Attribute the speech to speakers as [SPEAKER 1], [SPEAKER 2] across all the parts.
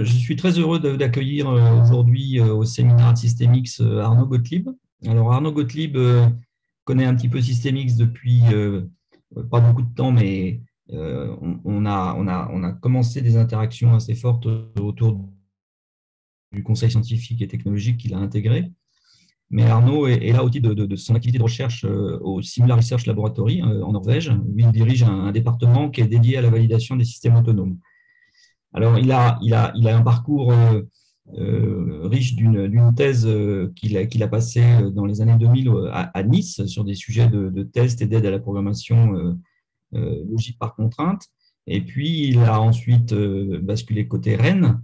[SPEAKER 1] je suis très heureux d'accueillir aujourd'hui au séminaire de Systemix Arnaud Gottlieb. Alors Arnaud Gottlieb connaît un petit peu Systemix depuis pas beaucoup de temps, mais on a commencé des interactions assez fortes autour du conseil scientifique et technologique qu'il a intégré. Mais Arnaud est là au titre de son activité de recherche au Simula Research Laboratory en Norvège, où il dirige un département qui est dédié à la validation des systèmes autonomes. Alors, il a un parcours riche d'une thèse qu'il a passée dans les années 2000 à Nice sur des sujets de tests et d'aide à la programmation logique par contrainte. Et puis, il a ensuite basculé côté Rennes.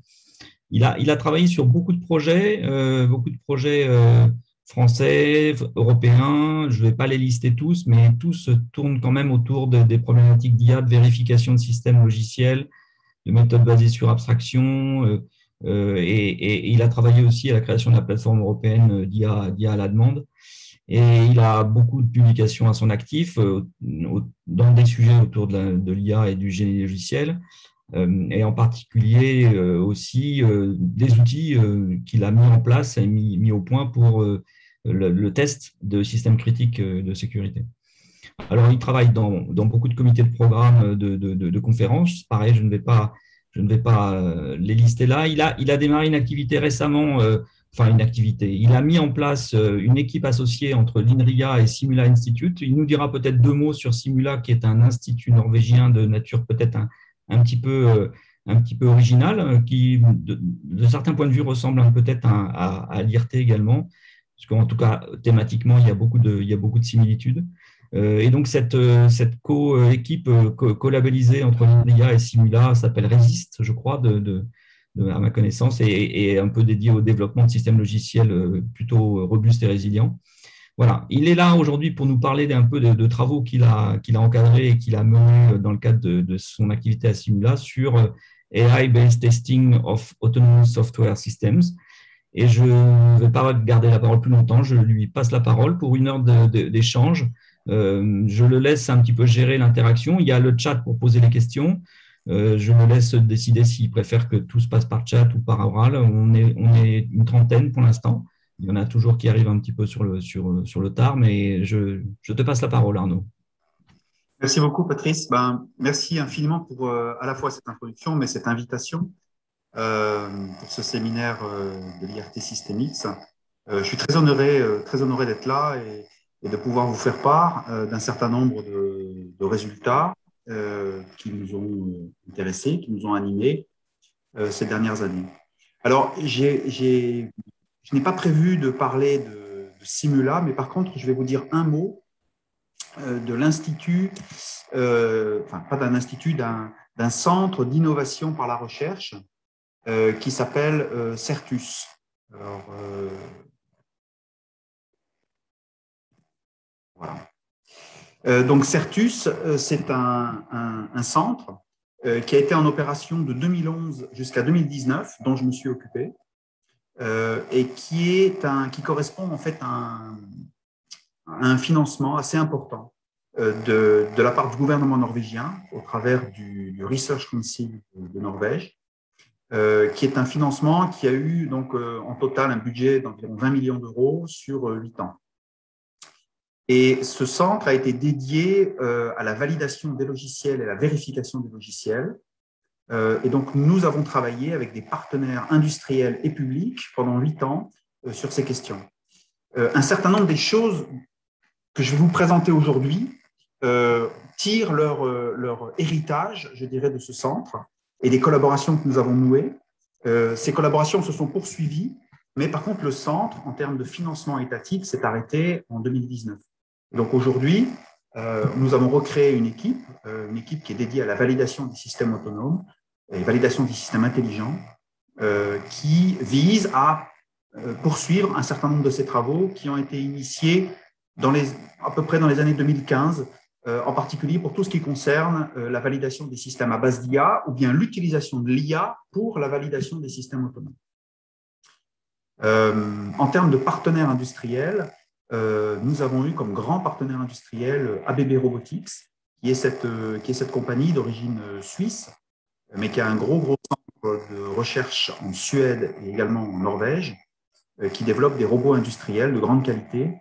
[SPEAKER 1] Il a travaillé sur beaucoup de projets français, européens. Je ne vais pas les lister tous, mais tous tournent quand même autour des problématiques d'IA, de vérification de systèmes logiciels, de méthodes basées sur abstraction. Et il a travaillé aussi à la création de la plateforme européenne d'IA à la demande. Et il a beaucoup de publications à son actif dans des sujets autour de l'IA et du génie logiciel, et en particulier aussi des outils qu'il a mis en place et mis au point pour le test de systèmes critiques de sécurité. Alors, il travaille dans beaucoup de comités de programme de conférences. Pareil, je ne vais pas les lister là. Il a démarré une activité récemment, une activité. Il a mis en place une équipe associée entre l'INRIA et Simula Institute. Il nous dira peut-être deux mots sur Simula, qui est un institut norvégien de nature peut-être un petit peu original, qui, de certains points de vue, ressemble peut-être à l'IRT également, parce qu'en tout cas, thématiquement, il y a beaucoup de similitudes. Et donc, cette équipe co-labellisée entre l'INRIA et Simula s'appelle Resist, je crois, à ma connaissance, et un peu dédiée au développement de systèmes logiciels plutôt robustes et résilients. Voilà, il est là aujourd'hui pour nous parler un peu de travaux qu'il a encadrés et qu'il a menés dans le cadre de son activité à Simula sur AI-based testing of autonomous software systems. Et je ne vais pas garder la parole plus longtemps, je lui passe la parole pour une heure d'échange. Je le laisse un petit peu gérer l'interaction. Il y a le chat pour poser les questions. Je me laisse décider s'il préfère que tout se passe par chat ou par oral. On est une trentaine pour l'instant. Il y en a toujours qui arrivent un petit peu sur le tard, mais je te passe la parole, Arnaud.
[SPEAKER 2] Merci beaucoup, Patrice. Merci infiniment pour à la fois cette introduction, mais cette invitation pour ce séminaire de l'IRT Systemix. Je suis très honoré d'être là et de pouvoir vous faire part d'un certain nombre de résultats qui nous ont intéressés, qui nous ont animés ces dernières années. Alors, je n'ai pas prévu de parler de Simula, mais par contre, je vais vous dire un mot de l'institut, pas d'un institut, d'un centre d'innovation par la recherche qui s'appelle Certus. Alors, voilà. Donc, Certus, c'est un centre qui a été en opération de 2011 jusqu'à 2019, dont je me suis occupé, et qui correspond en fait à un financement assez important de la part du gouvernement norvégien au travers du Research Council de Norvège, qui est un financement qui a eu donc en total un budget d'environ 20 millions d'euros sur 8 ans. Et ce centre a été dédié à la validation des logiciels et à la vérification des logiciels. Et donc, nous avons travaillé avec des partenaires industriels et publics pendant 8 ans sur ces questions. Un certain nombre des choses que je vais vous présenter aujourd'hui tirent leur héritage, je dirais, de ce centre et des collaborations que nous avons nouées. Ces collaborations se sont poursuivies, mais par contre, le centre, en termes de financement étatique, s'est arrêté en 2019. Donc aujourd'hui, nous avons recréé une équipe qui est dédiée à la validation des systèmes autonomes et validation des systèmes intelligents, qui vise à poursuivre un certain nombre de ces travaux qui ont été initiés à peu près dans les années 2015, en particulier pour tout ce qui concerne la validation des systèmes à base d'IA ou bien l'utilisation de l'IA pour la validation des systèmes autonomes. En termes de partenaires industriels, nous avons eu comme grand partenaire industriel ABB Robotics, qui est cette compagnie d'origine suisse, mais qui a un gros centre de recherche en Suède et également en Norvège qui développent des robots industriels de grande qualité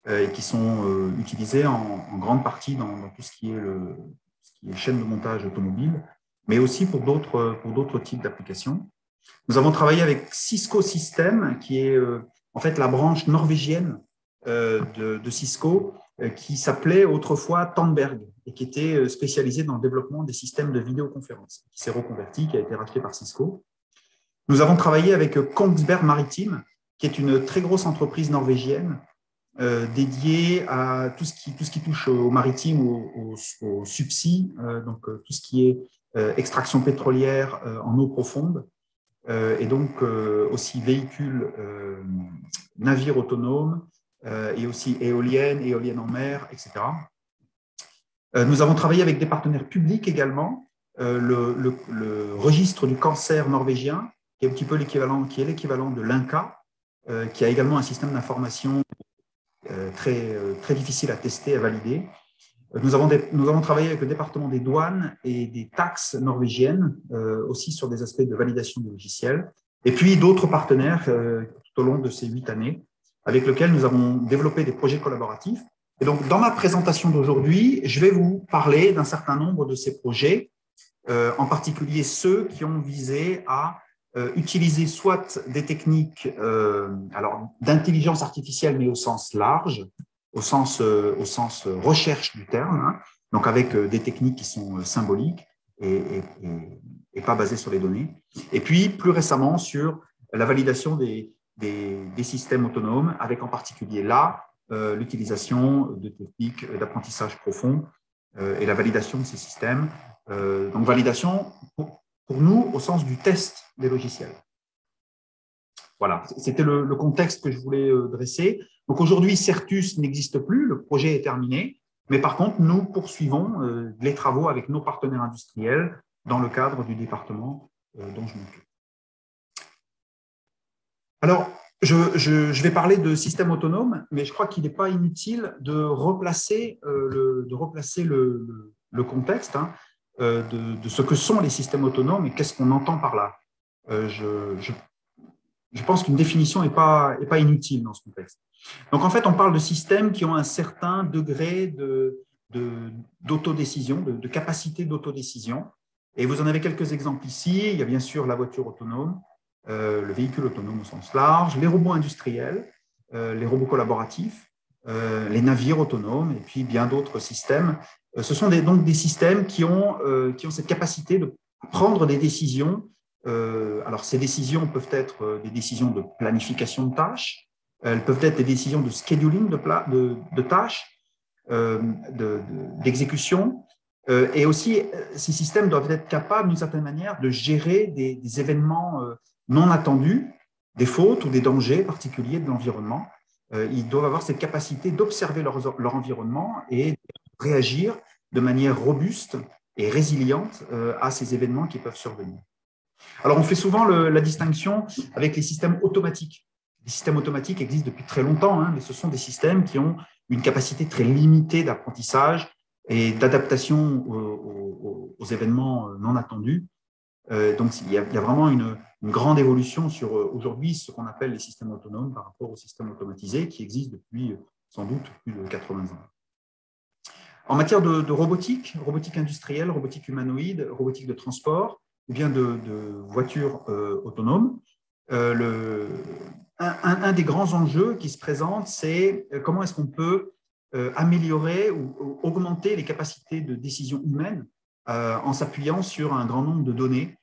[SPEAKER 2] et qui sont utilisés en grande partie dans tout ce qui est chaîne de montage automobile, mais aussi pour d'autres types d'applications. Nous avons travaillé avec Cisco Systems, qui est en fait la branche norvégienne de Cisco, qui s'appelait autrefois Tandberg et qui était spécialisée dans le développement des systèmes de vidéoconférence, qui s'est reconverti, qui a été racheté par Cisco. Nous avons travaillé avec Kongsberg Maritime, qui est une très grosse entreprise norvégienne dédiée à tout ce qui touche au maritime, au subsea, donc tout ce qui est extraction pétrolière en eau profonde, et donc aussi véhicules, navires autonomes, et aussi éoliennes en mer, etc. Nous avons travaillé avec des partenaires publics également, le registre du cancer norvégien, qui est un petit peu l'équivalent de l'INCA, qui a également un système d'information très difficile à tester, à valider. Nous avons travaillé avec le département des douanes et des taxes norvégiennes, aussi sur des aspects de validation du logiciel, et puis d'autres partenaires tout au long de ces 8 années, avec lesquels nous avons développé des projets collaboratifs. Et donc, dans ma présentation d'aujourd'hui, je vais vous parler d'un certain nombre de ces projets, en particulier ceux qui ont visé à utiliser soit des techniques d'intelligence artificielle, mais au sens large, au sens recherche du terme, hein, donc avec des techniques qui sont symboliques et pas basées sur les données. Et puis, plus récemment, sur la validation des systèmes autonomes, avec en particulier là, l'utilisation de techniques d'apprentissage profond et la validation de ces systèmes. Donc, validation pour nous au sens du test des logiciels. Voilà, c'était le contexte que je voulais dresser. Donc aujourd'hui, Certus n'existe plus, le projet est terminé, mais par contre, nous poursuivons les travaux avec nos partenaires industriels dans le cadre du département dont je m'occupe. Alors, je vais parler de systèmes autonomes, mais je crois qu'il n'est pas inutile de replacer le contexte, hein, de ce que sont les systèmes autonomes et qu'est-ce qu'on entend par là. Je pense qu'une définition n'est pas inutile dans ce contexte. Donc, en fait, on parle de systèmes qui ont un certain degré d'autodécision, de capacité d'autodécision. Et vous en avez quelques exemples ici. Il y a bien sûr la voiture autonome, le véhicule autonome au sens large, les robots industriels, les robots collaboratifs, les navires autonomes et puis bien d'autres systèmes. Ce sont donc des systèmes qui ont cette capacité de prendre des décisions. Alors, ces décisions peuvent être des décisions de planification de tâches, elles peuvent être des décisions de scheduling de tâches, d'exécution, et aussi ces systèmes doivent être capables d'une certaine manière de gérer des événements non attendus, des fautes ou des dangers particuliers de l'environnement. Ils doivent avoir cette capacité d'observer leur environnement et de réagir de manière robuste et résiliente à ces événements qui peuvent survenir. Alors, on fait souvent la distinction avec les systèmes automatiques. Les systèmes automatiques existent depuis très longtemps, hein, mais ce sont des systèmes qui ont une capacité très limitée d'apprentissage et d'adaptation aux événements non attendus. Donc, il y a vraiment une grande évolution sur aujourd'hui ce qu'on appelle les systèmes autonomes par rapport aux systèmes automatisés qui existent depuis sans doute plus de 80 ans. En matière de robotique industrielle, robotique humanoïde, robotique de transport, ou bien de voitures autonomes, un des grands enjeux qui se présente, c'est comment est-ce qu'on peut améliorer ou augmenter les capacités de décision humaine en s'appuyant sur un grand nombre de données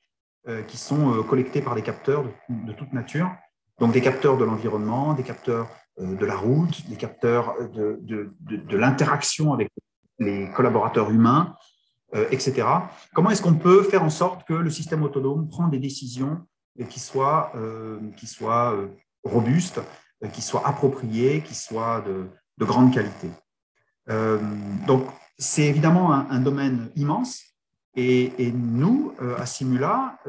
[SPEAKER 2] qui sont collectées par des capteurs de toute nature, donc des capteurs de l'environnement, des capteurs de la route, des capteurs de l'interaction avec les collaborateurs humains, etc. Comment est-ce qu'on peut faire en sorte que le système autonome prenne des décisions qui soient robustes, qui soient appropriées, qui soient de grande qualité. Donc, c'est évidemment un domaine immense. Et nous, à Simula,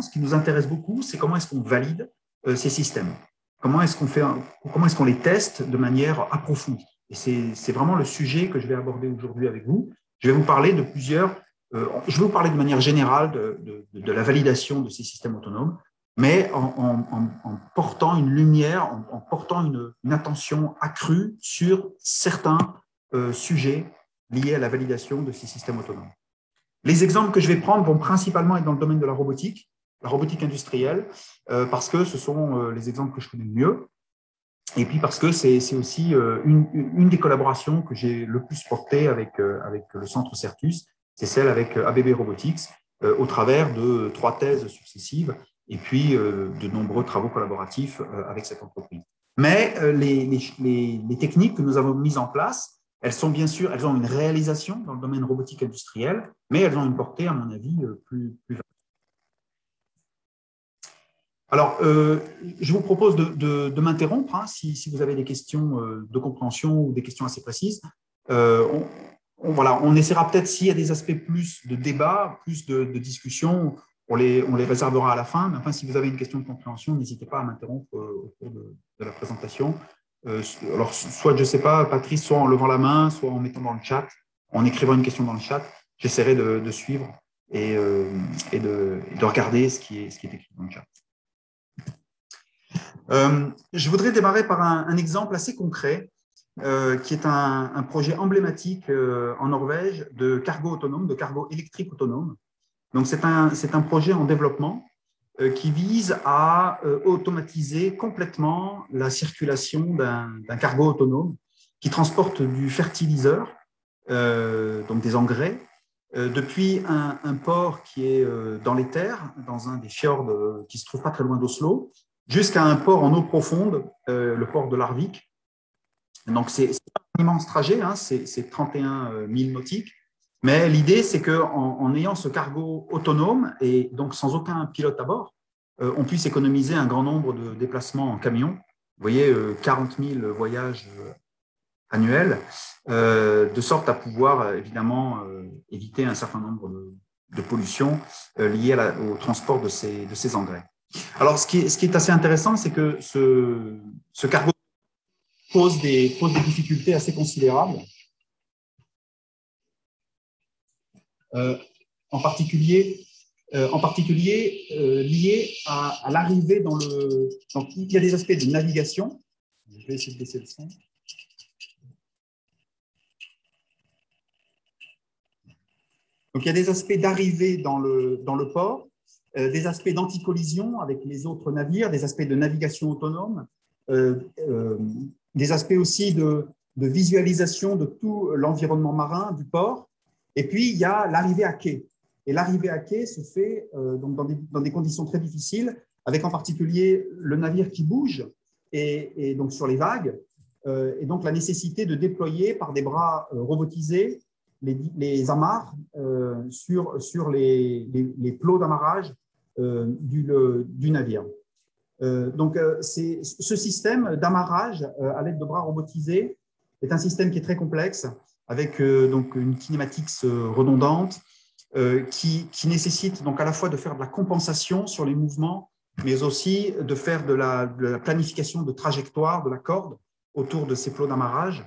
[SPEAKER 2] ce qui nous intéresse beaucoup, c'est comment est-ce qu'on valide ces systèmes. Comment est-ce qu'on les teste de manière approfondie. Et c'est vraiment le sujet que je vais aborder aujourd'hui avec vous. Je vais vous parler de plusieurs je vais vous parler de manière générale de la validation de ces systèmes autonomes, mais en portant une lumière, en portant une attention accrue sur certains sujets liés à la validation de ces systèmes autonomes. Les exemples que je vais prendre vont principalement être dans le domaine de la robotique industrielle, parce que ce sont les exemples que je connais le mieux, et puis parce que c'est aussi une des collaborations que j'ai le plus portées avec le centre Certus, c'est celle avec ABB Robotics, au travers de 3 thèses successives et puis de nombreux travaux collaboratifs avec cette entreprise. Mais les techniques que nous avons mises en place, elles ont une réalisation dans le domaine robotique industriel, mais elles ont une portée, à mon avis, plus vaste. Alors, je vous propose de m'interrompre hein, si vous avez des questions de compréhension ou des questions assez précises. On essaiera peut-être, s'il y a des aspects plus de débat, plus de discussion, on les réservera à la fin. Mais enfin, si vous avez une question de compréhension, n'hésitez pas à m'interrompre au cours de la présentation. Alors, soit, je ne sais pas, Patrice, soit en levant la main, soit en mettant dans le chat, en écrivant une question dans le chat, j'essaierai de suivre et de regarder ce qui est écrit dans le chat. Je voudrais démarrer par un exemple assez concret qui est un projet emblématique en Norvège de cargo autonome, de cargo électrique autonome. Donc, c'est un projet en développement qui vise à automatiser complètement la circulation d'un cargo autonome qui transporte du fertiliseur, donc des engrais, depuis un port qui est dans les terres, dans un des fjords qui se trouve pas très loin d'Oslo, jusqu'à un port en eau profonde, le port de Larvik. Donc, c'est un immense trajet, hein, c'est 31 000 nautiques. Mais l'idée, c'est qu'en ayant ce cargo autonome et donc sans aucun pilote à bord, on puisse économiser un grand nombre de déplacements en camion. Vous voyez, 40 000 voyages annuels, de sorte à pouvoir évidemment éviter un certain nombre de pollutions liées au transport de ces engrais. Alors, ce qui est assez intéressant, c'est que ce cargo pose des difficultés assez considérables, en particulier liées à l'arrivée dans le… Donc, il y a des aspects de navigation. Je vais essayer de baisser le son. Donc, il y a des aspects d'arrivée dans le port, des aspects d'anti-collision avec les autres navires, des aspects de navigation autonome, des aspects aussi de visualisation de tout l'environnement marin du port. Et puis, il y a l'arrivée à quai. Et l'arrivée à quai se fait donc dans des conditions très difficiles, avec en particulier le navire qui bouge et donc sur les vagues, et donc la nécessité de déployer par des bras robotisés les amarres sur les plots d'amarrage du navire. Donc, ce système d'amarrage à l'aide de bras robotisés est un système qui est très complexe, avec donc une kinématique redondante qui nécessite donc à la fois de faire de la compensation sur les mouvements, mais aussi de faire de la planification de trajectoire de la corde autour de ces plots d'amarrage.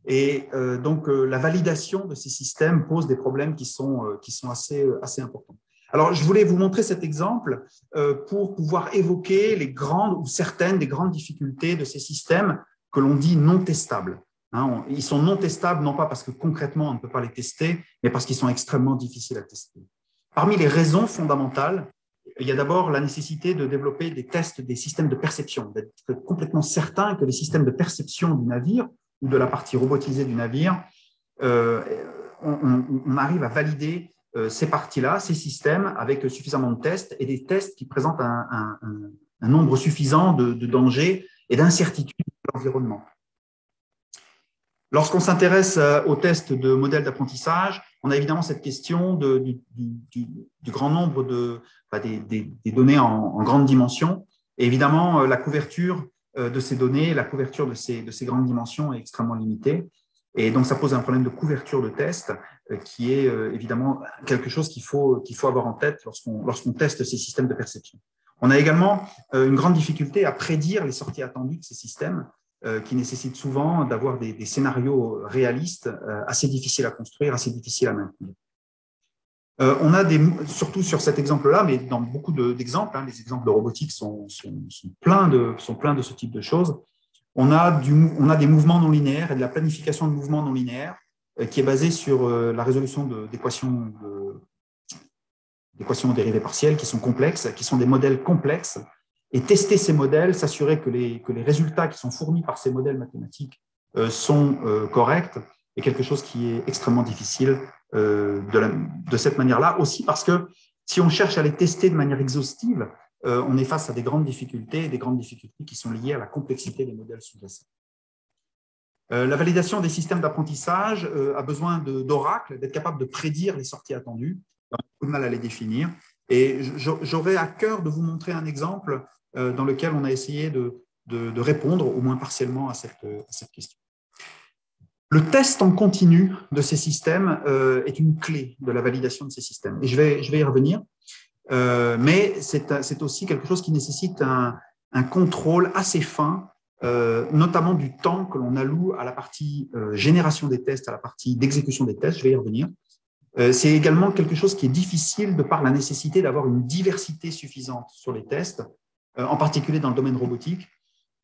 [SPEAKER 2] Et donc, la validation de ces systèmes pose des problèmes qui sont assez importants. Alors, je voulais vous montrer cet exemple pour pouvoir évoquer certaines des grandes difficultés de ces systèmes que l'on dit non testables. Hein, ils sont non testables, non pas parce que concrètement on ne peut pas les tester, mais parce qu'ils sont extrêmement difficiles à tester. Parmi les raisons fondamentales, il y a d'abord la nécessité de développer des tests des systèmes de perception, d'être complètement certain que les systèmes de perception du navire ou de la partie robotisée du navire, on arrive à valider ces parties-là, ces systèmes, avec suffisamment de tests et des tests qui présentent un nombre suffisant de dangers et d'incertitudes de l'environnement. Lorsqu'on s'intéresse aux tests de modèles d'apprentissage, on a évidemment cette question du grand nombre des données en grande dimension. Et évidemment, la couverture de ces données, la couverture de ces grandes dimensions est extrêmement limitée. Et donc, ça pose un problème de couverture de test qui est évidemment quelque chose qu'il faut avoir en tête lorsqu'on teste ces systèmes de perception. On a également une grande difficulté à prédire les sorties attendues de ces systèmes qui nécessitent souvent d'avoir des scénarios réalistes assez difficiles à construire, assez difficiles à maintenir. On a surtout sur cet exemple-là, mais dans beaucoup d'exemples, les exemples de robotique sont pleins de ce type de choses. On a des mouvements non linéaires et de la planification de mouvements non linéaires qui est basée sur la résolution d'équations dérivées partielles qui sont complexes, qui sont des modèles complexes. Et tester ces modèles, s'assurer que les résultats qui sont fournis par ces modèles mathématiques sont corrects, est quelque chose qui est extrêmement difficile de cette manière-là. Aussi parce que si on cherche à les tester de manière exhaustive, on est face à des grandes difficultés qui sont liées à la complexité des modèles sous-jacents. La validation des systèmes d'apprentissage a besoin d'oracles, d'être capable de prédire les sorties attendues. On a beaucoup de mal à les définir. Et j'aurais à cœur de vous montrer un exemple dans lequel on a essayé de répondre, au moins partiellement, à cette question. Le test en continu de ces systèmes est une clé de la validation de ces systèmes. Et je vais y revenir. Mais c'est aussi quelque chose qui nécessite un contrôle assez fin, notamment du temps que l'on alloue à la partie génération des tests, à la partie d'exécution des tests. Je vais y revenir. C'est également quelque chose qui est difficile de par la nécessité d'avoir une diversité suffisante sur les tests, en particulier dans le domaine robotique,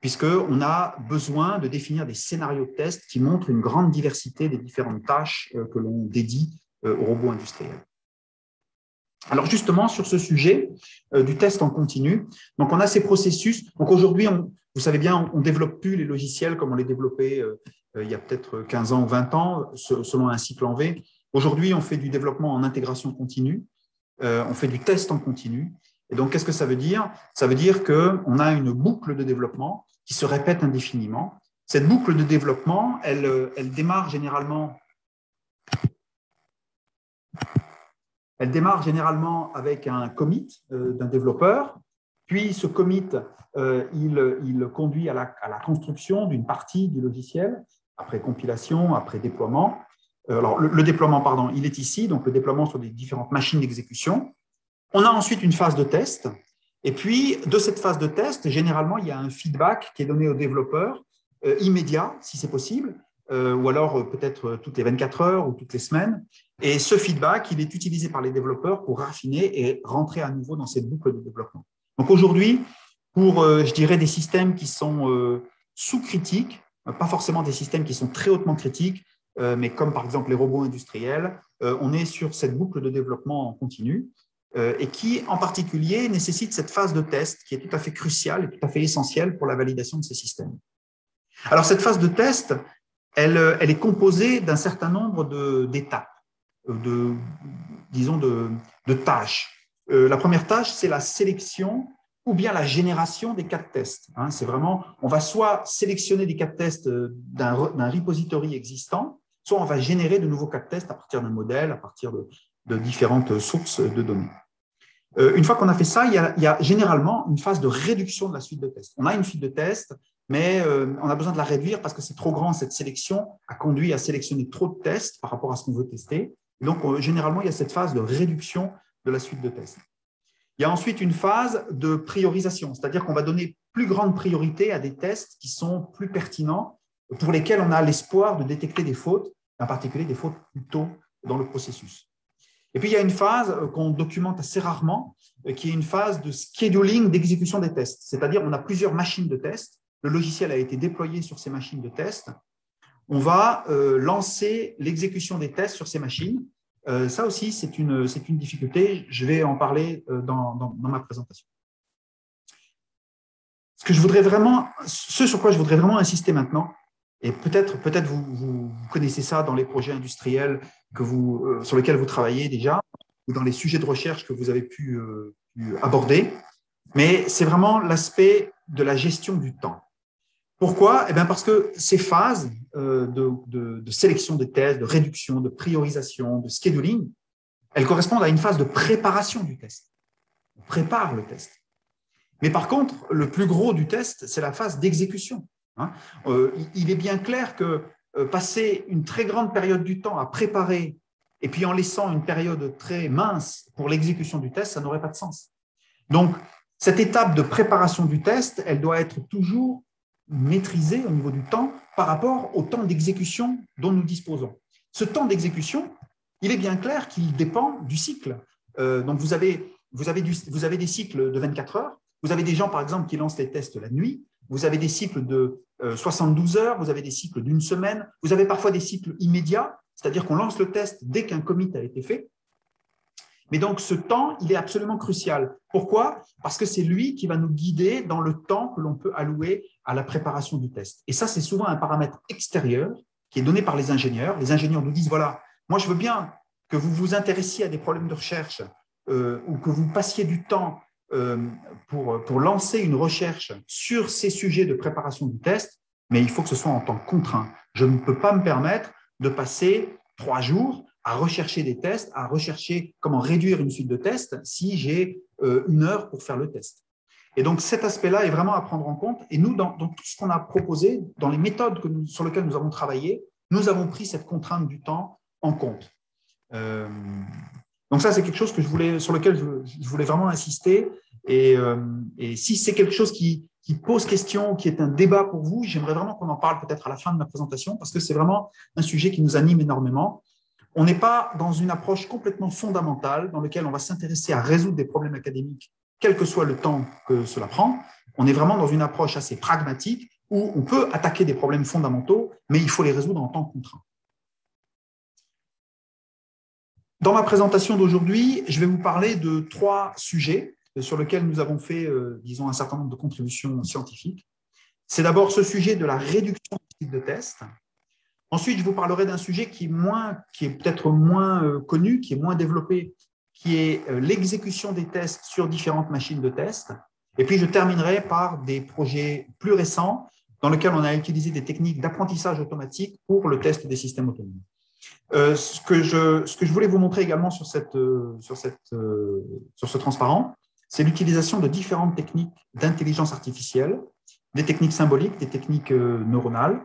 [SPEAKER 2] puisqu'on a besoin de définir des scénarios de tests qui montrent une grande diversité des différentes tâches que l'on dédie aux robots industriels. Alors justement, sur ce sujet du test en continu, donc on a ces processus. Donc aujourd'hui, vous savez bien, on ne développe plus les logiciels comme on les développait il y a peut-être 15 ans ou 20 ans, selon un cycle en V. Aujourd'hui, on fait du développement en intégration continue, on fait du test en continu. Et donc, qu'est-ce que ça veut dire? Ça veut dire qu'on a une boucle de développement qui se répète indéfiniment. Cette boucle de développement, elle démarre généralement avec un commit d'un développeur, puis ce commit, il conduit à la construction d'une partie du logiciel, après compilation, après déploiement. Alors, le déploiement, pardon, il est ici, donc le déploiement sur des différentes machines d'exécution. On a ensuite une phase de test, et puis de cette phase de test, généralement, il y a un feedback qui est donné au développeur, immédiat, si c'est possible, ou alors peut-être toutes les 24 heures ou toutes les semaines. Et ce feedback, il est utilisé par les développeurs pour raffiner et rentrer à nouveau dans cette boucle de développement. Donc aujourd'hui, pour, je dirais, des systèmes qui sont sous-critiques, pas forcément des systèmes qui sont très hautement critiques, mais comme par exemple les robots industriels, on est sur cette boucle de développement en continu et qui, en particulier, nécessite cette phase de test qui est tout à fait cruciale et tout à fait essentielle pour la validation de ces systèmes. Alors, cette phase de test, elle est composée d'un certain nombre d'étapes, disons de tâches. La première tâche, c'est la sélection ou bien la génération des cas de test. C'est vraiment, on va soit sélectionner des cas de test d'un repository existant, soit on va générer de nouveaux cas de test à partir d'un modèle, à partir de différentes sources de données. Une fois qu'on a fait ça, il y a généralement une phase de réduction de la suite de tests. On a une suite de tests, mais on a besoin de la réduire parce que c'est trop grand. Cette sélection a conduit à sélectionner trop de tests par rapport à ce qu'on veut tester. Et donc, généralement, il y a cette phase de réduction de la suite de tests. Il y a ensuite une phase de priorisation, c'est-à-dire qu'on va donner plus grande priorité à des tests qui sont plus pertinents, pour lesquels on a l'espoir de détecter des fautes, en particulier des fautes plus tôt dans le processus. Et puis, il y a une phase qu'on documente assez rarement, qui est une phase de scheduling d'exécution des tests. C'est-à-dire, on a plusieurs machines de tests. Le logiciel a été déployé sur ces machines de tests. On va lancer l'exécution des tests sur ces machines. Ça aussi, c'est une difficulté. Je vais en parler dans ma présentation. Ce sur quoi je voudrais vraiment insister maintenant, et peut-être vous connaissez ça dans les projets industriels sur lesquels vous travaillez déjà, ou dans les sujets de recherche que vous avez pu aborder, mais c'est vraiment l'aspect de la gestion du temps. Pourquoi? Eh bien parce que ces phases de sélection des tests, de réduction, de priorisation, de scheduling, elles correspondent à une phase de préparation du test. On prépare le test. Mais par contre, le plus gros du test, c'est la phase d'exécution. Il est bien clair que passer une très grande période du temps à préparer et puis en laissant une période très mince pour l'exécution du test, ça n'aurait pas de sens. Donc, cette étape de préparation du test, elle doit être toujours maîtrisée au niveau du temps par rapport au temps d'exécution dont nous disposons. Ce temps d'exécution, il est bien clair qu'il dépend du cycle. Donc, vous avez des cycles de 24 heures. Vous avez des gens, par exemple, qui lancent les tests la nuit. Vous avez des cycles de 72 heures. Vous avez des cycles d'une semaine. Vous avez parfois des cycles immédiats, c'est-à-dire qu'on lance le test dès qu'un commit a été fait. Mais donc, ce temps, il est absolument crucial. Pourquoi? Parce que c'est lui qui va nous guider dans le temps que l'on peut allouer à la préparation du test. Et ça, c'est souvent un paramètre extérieur qui est donné par les ingénieurs. Les ingénieurs nous disent, voilà, moi, je veux bien que vous vous intéressiez à des problèmes de recherche ou que vous passiez du temps pour lancer une recherche sur ces sujets de préparation du test, mais il faut que ce soit en temps contraint. Je ne peux pas me permettre de passer 3 jours à rechercher des tests, à rechercher comment réduire une suite de tests si j'ai 1 heure pour faire le test. Et donc, cet aspect-là est vraiment à prendre en compte. Et nous, dans tout ce qu'on a proposé, dans les méthodes sur lesquelles nous avons travaillé, nous avons pris cette contrainte du temps en compte. Donc ça, c'est quelque chose sur lequel je voulais vraiment insister. Et si c'est quelque chose qui pose question, qui est un débat pour vous, j'aimerais vraiment qu'on en parle peut-être à la fin de ma présentation, parce que c'est vraiment un sujet qui nous anime énormément. On n'est pas dans une approche complètement fondamentale dans laquelle on va s'intéresser à résoudre des problèmes académiques, quel que soit le temps que cela prend. On est vraiment dans une approche assez pragmatique où on peut attaquer des problèmes fondamentaux, mais il faut les résoudre en temps contraint. Dans ma présentation d'aujourd'hui, je vais vous parler de 3 sujets sur lesquels nous avons fait, disons, un certain nombre de contributions scientifiques. C'est d'abord ce sujet de la réduction du cycle de test. Ensuite, je vous parlerai d'un sujet qui est peut-être moins connu, qui est moins développé, qui est l'exécution des tests sur différentes machines de test. Et puis, je terminerai par des projets plus récents dans lesquels on a utilisé des techniques d'apprentissage automatique pour le test des systèmes autonomes. Ce que je voulais vous montrer également sur ce transparent, c'est l'utilisation de différentes techniques d'intelligence artificielle, des techniques symboliques, des techniques neuronales,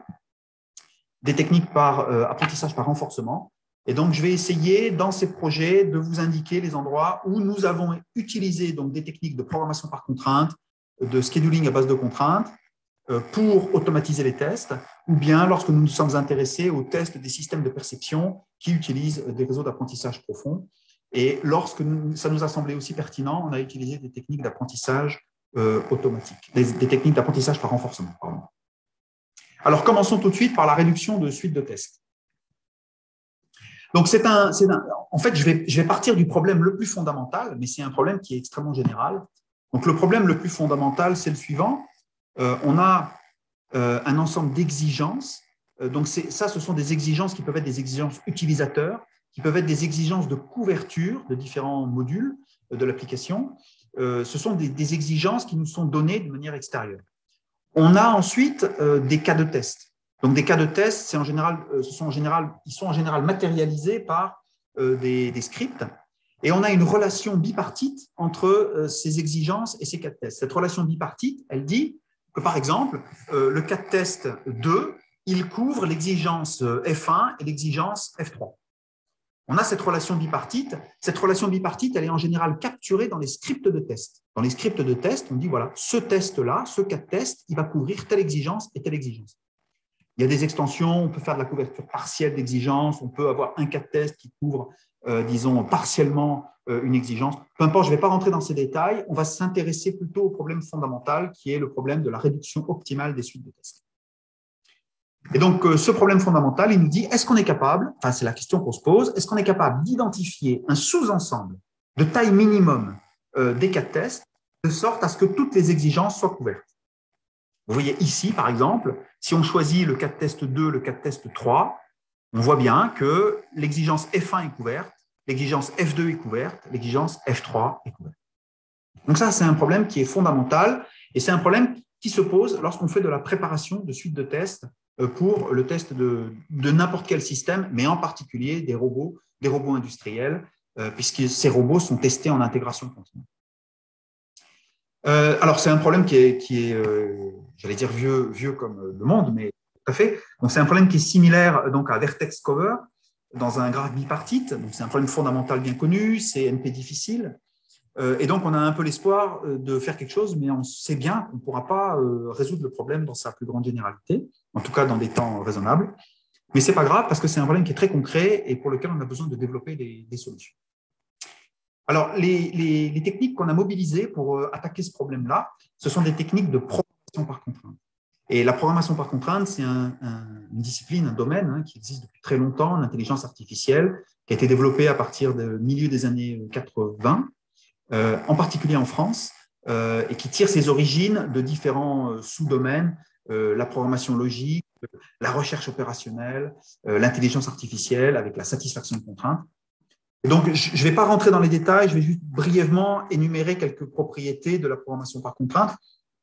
[SPEAKER 2] des techniques par apprentissage par renforcement. Et donc, je vais essayer, dans ces projets, de vous indiquer les endroits où nous avons utilisé donc, des techniques de programmation par contrainte, de scheduling à base de contraintes, pour automatiser les tests, ou bien lorsque nous nous sommes intéressés aux tests des systèmes de perception qui utilisent des réseaux d'apprentissage profond. Et lorsque ça nous a semblé aussi pertinent, on a utilisé des techniques d'apprentissage automatique, des techniques d'apprentissage par renforcement. Pardon. Alors, commençons tout de suite par la réduction de suites de tests. Donc, en fait, je vais partir du problème le plus fondamental, mais c'est un problème qui est extrêmement général. Donc, le problème le plus fondamental, c'est le suivant. On a un ensemble d'exigences. Donc, ce sont des exigences qui peuvent être des exigences utilisateurs, qui peuvent être des exigences de couverture de différents modules de l'application. Ce sont des exigences qui nous sont données de manière extérieure. On a ensuite des cas de test. Donc, des cas de test, ils sont en général matérialisés par des scripts. Et on a une relation bipartite entre ces exigences et ces cas de test. Cette relation bipartite, elle dit que, par exemple, le cas de test 2, il couvre l'exigence F1 et l'exigence F3. On a cette relation bipartite. Cette relation bipartite, elle est en général capturée dans les scripts de test. Dans les scripts de test, on dit, voilà, ce test-là, ce cas de test, il va couvrir telle exigence et telle exigence. Il y a des extensions, on peut faire de la couverture partielle d'exigence, on peut avoir un cas de test qui couvre, disons, partiellement une exigence. Peu importe, je ne vais pas rentrer dans ces détails. On va s'intéresser plutôt au problème fondamental qui est le problème de la réduction optimale des suites de tests. Et donc, ce problème fondamental, il nous dit, est-ce qu'on est capable, enfin c'est la question qu'on se pose, est-ce qu'on est capable d'identifier un sous-ensemble de taille minimum des cas de test, de sorte à ce que toutes les exigences soient couvertes. Vous voyez ici, par exemple, si on choisit le cas de test 2, le cas de test 3, on voit bien que l'exigence F1 est couverte, l'exigence F2 est couverte, l'exigence F3 est couverte. Donc ça, c'est un problème qui est fondamental et c'est un problème qui se pose lorsqu'on fait de la préparation de suites de tests pour le test de n'importe quel système, mais en particulier des robots industriels, puisque ces robots sont testés en intégration continue. Alors, c'est un problème qui est j'allais dire vieux comme le monde, mais tout à fait. Donc, c'est un problème qui est similaire donc, à Vertex Cover dans un graphe bipartite. Donc, c'est un problème fondamental bien connu, c'est NP difficile. Et donc, on a un peu l'espoir de faire quelque chose, mais on sait bien qu'on ne pourra pas résoudre le problème dans sa plus grande généralité, en tout cas dans des temps raisonnables. Mais ce n'est pas grave parce que c'est un problème qui est très concret et pour lequel on a besoin de développer des solutions. Alors, les techniques qu'on a mobilisées pour attaquer ce problème-là, ce sont des techniques de programmation par contrainte. Et la programmation par contrainte, c'est une discipline, un domaine qui existe depuis très longtemps, l'intelligence artificielle, qui a été développée à partir du milieu des années 80, en particulier en France, et qui tire ses origines de différents sous-domaines, la programmation logique, la recherche opérationnelle, l'intelligence artificielle avec la satisfaction de contraintes. Et donc, je ne vais pas rentrer dans les détails, je vais juste brièvement énumérer quelques propriétés de la programmation par contrainte.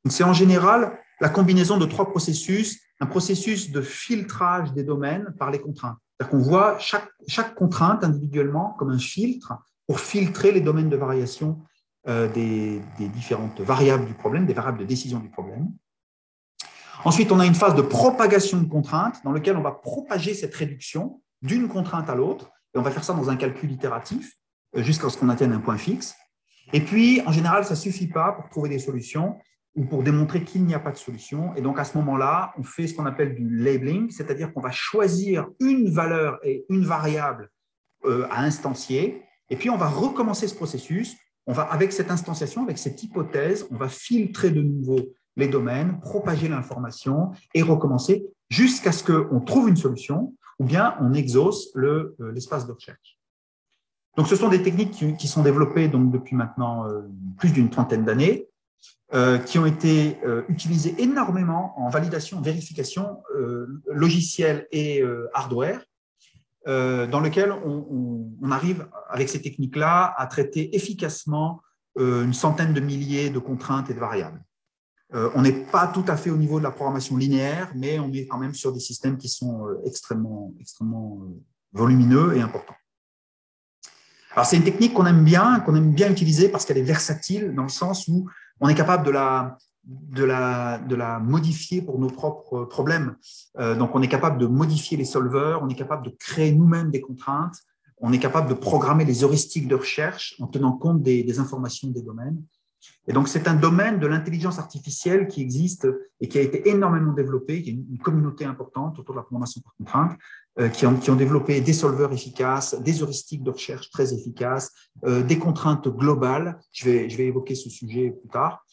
[SPEAKER 2] C'est en général la combinaison de trois processus, un processus de filtrage des domaines par les contraintes. C'est-à-dire qu'on voit chaque contrainte individuellement comme un filtre pour filtrer les domaines de variation des différentes variables du problème, des variables de décision du problème. Ensuite, on a une phase de propagation de contraintes dans laquelle on va propager cette réduction d'une contrainte à l'autre. Et on va faire ça dans un calcul itératif jusqu'à ce qu'on atteigne un point fixe. Et puis, en général, ça ne suffit pas pour trouver des solutions ou pour démontrer qu'il n'y a pas de solution. Et donc, à ce moment-là, on fait ce qu'on appelle du labeling, c'est-à-dire qu'on va choisir une valeur et une variable à instancier. Et puis, on va recommencer ce processus. On va, avec cette instanciation, avec cette hypothèse, on va filtrer de nouveau les domaines, propager l'information et recommencer jusqu'à ce qu'on trouve une solution ou bien on exauce l'espace de recherche. Donc, ce sont des techniques qui sont développées donc, depuis maintenant plus d'une trentaine d'années, qui ont été utilisées énormément en validation, vérification logicielle et hardware, dans lequel on arrive, avec ces techniques-là, à traiter efficacement une centaine de milliers de contraintes et de variables. On n'est pas tout à fait au niveau de la programmation linéaire, mais on est quand même sur des systèmes qui sont extrêmement volumineux et importants. Alors, c'est une technique qu'on aime bien utiliser parce qu'elle est versatile dans le sens où on est capable de la modifier pour nos propres problèmes. Donc, on est capable de modifier les solvers, on est capable de créer nous-mêmes des contraintes, on est capable de programmer les heuristiques de recherche en tenant compte des informations des domaines. Et donc, c'est un domaine de l'intelligence artificielle qui existe et qui a été énormément développé. Il y a une communauté importante autour de la programmation par contrainte qui ont développé des solvers efficaces, des heuristiques de recherche très efficaces, des contraintes globales. Je vais évoquer ce sujet plus tard.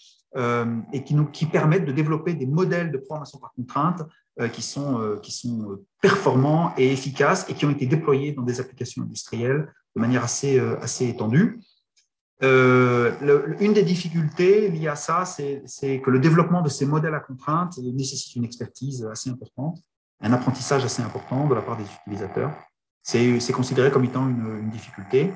[SPEAKER 2] Et qui permettent de développer des modèles de programmation par contrainte qui sont performants et efficaces et qui ont été déployés dans des applications industrielles de manière assez étendue. Une des difficultés liées à ça, c'est que le développement de ces modèles à contraintes nécessite une expertise assez importante, un apprentissage assez important de la part des utilisateurs. C'est considéré comme étant une difficulté.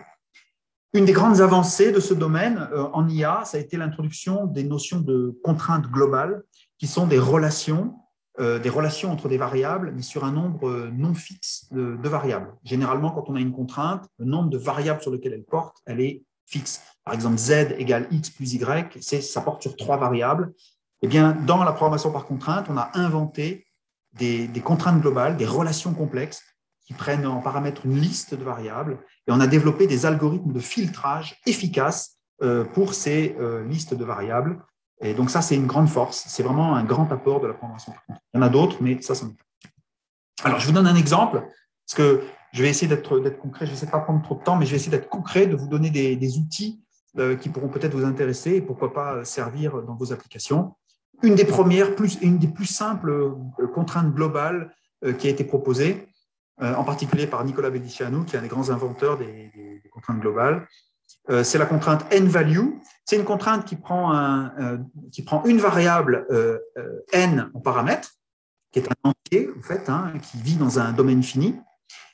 [SPEAKER 2] Une des grandes avancées de ce domaine en IA, ça a été l'introduction des notions de contraintes globales, qui sont des relations entre des variables, mais sur un nombre non fixe de variables. Généralement, quand on a une contrainte, le nombre de variables sur lesquelles elle porte, elle est fixe. Par exemple, z égale x plus y, ça porte sur 3 variables. Eh bien, dans la programmation par contrainte, on a inventé des contraintes globales, des relations complexes qui prennent en paramètre une liste de variables, et on a développé des algorithmes de filtrage efficaces pour ces listes de variables. Et donc ça, c'est une grande force, c'est vraiment un grand apport de la programmation par contrainte. Il y en a d'autres, mais ça me plaît. Alors, je vous donne un exemple, parce que je vais essayer d'être concret, je vais essayer de ne pas prendre trop de temps, mais je vais essayer d'être concret, de vous donner des outils qui pourront peut-être vous intéresser et pourquoi pas servir dans vos applications. Une des premières, une des plus simples contraintes globales qui a été proposée, en particulier par Nicolas Bellicianu, qui est un des grands inventeurs des contraintes globales. C'est la contrainte n-value. C'est une contrainte qui prend une variable n en paramètres, qui est un entier, en fait, qui vit dans un domaine fini,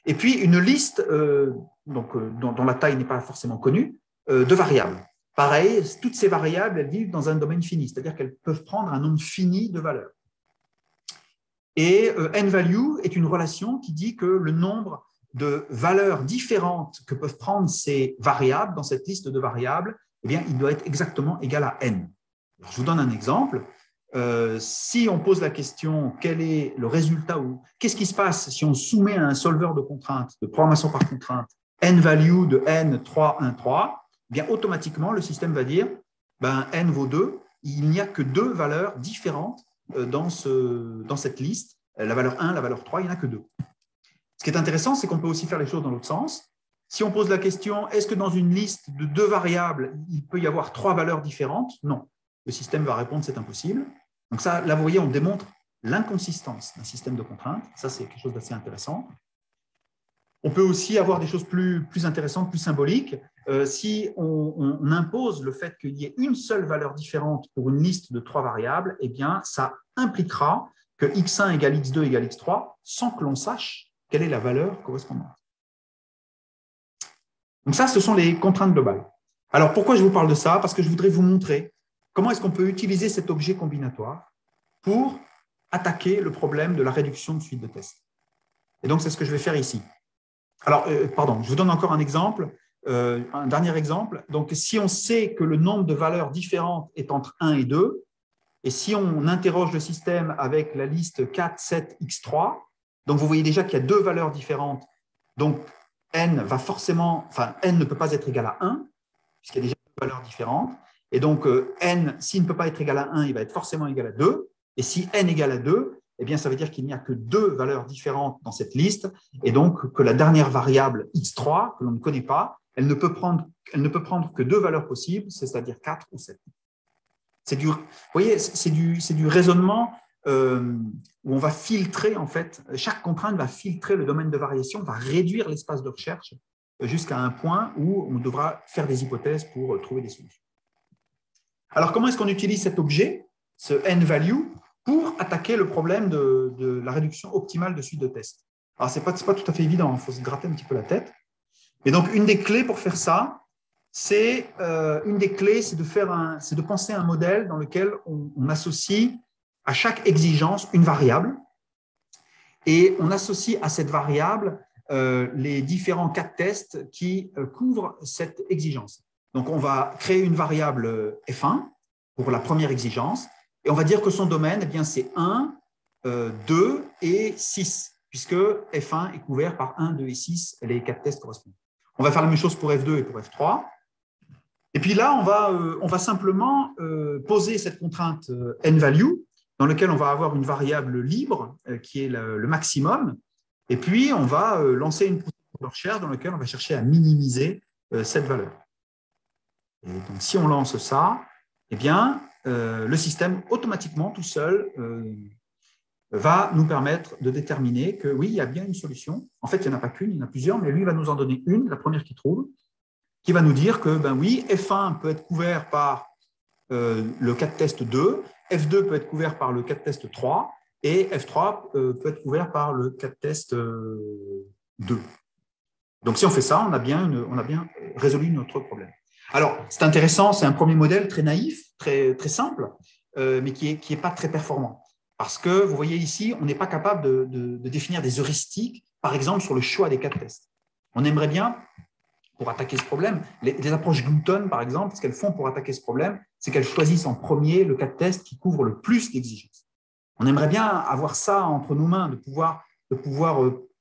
[SPEAKER 2] et puis une liste dont la taille n'est pas forcément connue, de variables. Pareil, toutes ces variables, elles vivent dans un domaine fini, c'est-à-dire qu'elles peuvent prendre un nombre fini de valeurs. Et n-value est une relation qui dit que le nombre de valeurs différentes que peuvent prendre ces variables dans cette liste de variables, eh bien, il doit être exactement égal à n. Alors, je vous donne un exemple. Si on pose la question quel est le résultat ou qu'est-ce qui se passe si on soumet à un solveur de contraintes, de programmation par contrainte, n-value de n 3, 1, 3, eh bien automatiquement le système va dire n vaut 2, il n'y a que 2 valeurs différentes dans cette liste, la valeur 1, la valeur 3, il n'y en a que 2. Ce qui est intéressant, c'est qu'on peut aussi faire les choses dans l'autre sens. Si on pose la question, est-ce que dans une liste de 2 variables, il peut y avoir 3 valeurs différentes? Non. Le système va répondre, c'est impossible. Donc ça, là, vous voyez, on démontre l'inconsistance d'un système de contraintes. Ça, c'est quelque chose d'assez intéressant. On peut aussi avoir des choses plus intéressantes, plus symboliques. Si on impose le fait qu'il y ait une seule valeur différente pour une liste de 3 variables, eh bien, ça impliquera que x1 égale x2 égale x3 sans que l'on sache quelle est la valeur correspondante. Donc ça, ce sont les contraintes globales. Alors, pourquoi je vous parle de ça? Parce que je voudrais vous montrer comment est-ce qu'on peut utiliser cet objet combinatoire pour attaquer le problème de la réduction de suite de tests. Et donc, c'est ce que je vais faire ici. Alors, pardon, je vous donne encore un exemple, un dernier exemple. Donc, si on sait que le nombre de valeurs différentes est entre 1 et 2, et si on interroge le système avec la liste 4, 7, x3, donc vous voyez déjà qu'il y a 2 valeurs différentes, donc n va forcément, enfin, n ne peut pas être égal à 1, puisqu'il y a déjà 2 valeurs différentes, et donc n, s'il ne peut pas être égal à 1, il va être forcément égal à 2, et si n égale à 2, eh bien, ça veut dire qu'il n'y a que 2 valeurs différentes dans cette liste, et donc que la dernière variable x3, que l'on ne connaît pas, elle ne peut prendre que 2 valeurs possibles, c'est-à-dire 4 ou 7. Vous voyez, c'est du raisonnement où on va filtrer, en fait, chaque contrainte va filtrer le domaine de variation, va réduire l'espace de recherche jusqu'à un point où on devra faire des hypothèses pour trouver des solutions. Alors, comment est-ce qu'on utilise cet objet, ce n-value, pour attaquer le problème de la réduction optimale de suite de tests? Alors, ce n'est pas tout à fait évident, il faut se gratter un petit peu la tête. Et donc, une des clés pour faire ça, c'est de penser un modèle dans lequel on associe à chaque exigence une variable et on associe à cette variable les différents cas de test qui couvrent cette exigence. Donc, on va créer une variable F1 pour la première exigence et on va dire que son domaine, eh bien, c'est 1, 2 et 6, puisque F1 est couvert par 1, 2 et 6, les cas de test correspondent. On va faire la même chose pour F2 et pour F3. Et puis là, on va simplement poser cette contrainte n-value, dans laquelle on va avoir une variable libre, qui est le maximum, et puis on va lancer une procédure de recherche dans laquelle on va chercher à minimiser cette valeur. Et donc, si on lance ça, eh bien, le système, automatiquement, tout seul, va nous permettre de déterminer que oui, il y a bien une solution. En fait, il n'y en a pas qu'une, il y en a plusieurs, mais lui va nous en donner une, la première qu'il trouve, qui va nous dire que, ben oui, F1 peut être couvert par le cas de test 2, F2 peut être couvert par le cas de test 3, et F3 peut être couvert par le cas de test 2. Donc, si on fait ça, on a bien résolu notre problème. Alors, c'est intéressant, c'est un premier modèle très naïf, très simple, mais qui est pas très performant. Parce que, vous voyez ici, on n'est pas capable de définir des heuristiques, par exemple, sur le choix des cas de test. On aimerait bien, pour attaquer ce problème, les approches Glutton, par exemple, ce qu'elles font pour attaquer ce problème, c'est qu'elles choisissent en premier le cas de test qui couvre le plus d'exigences. On aimerait bien avoir ça entre nos mains, de pouvoir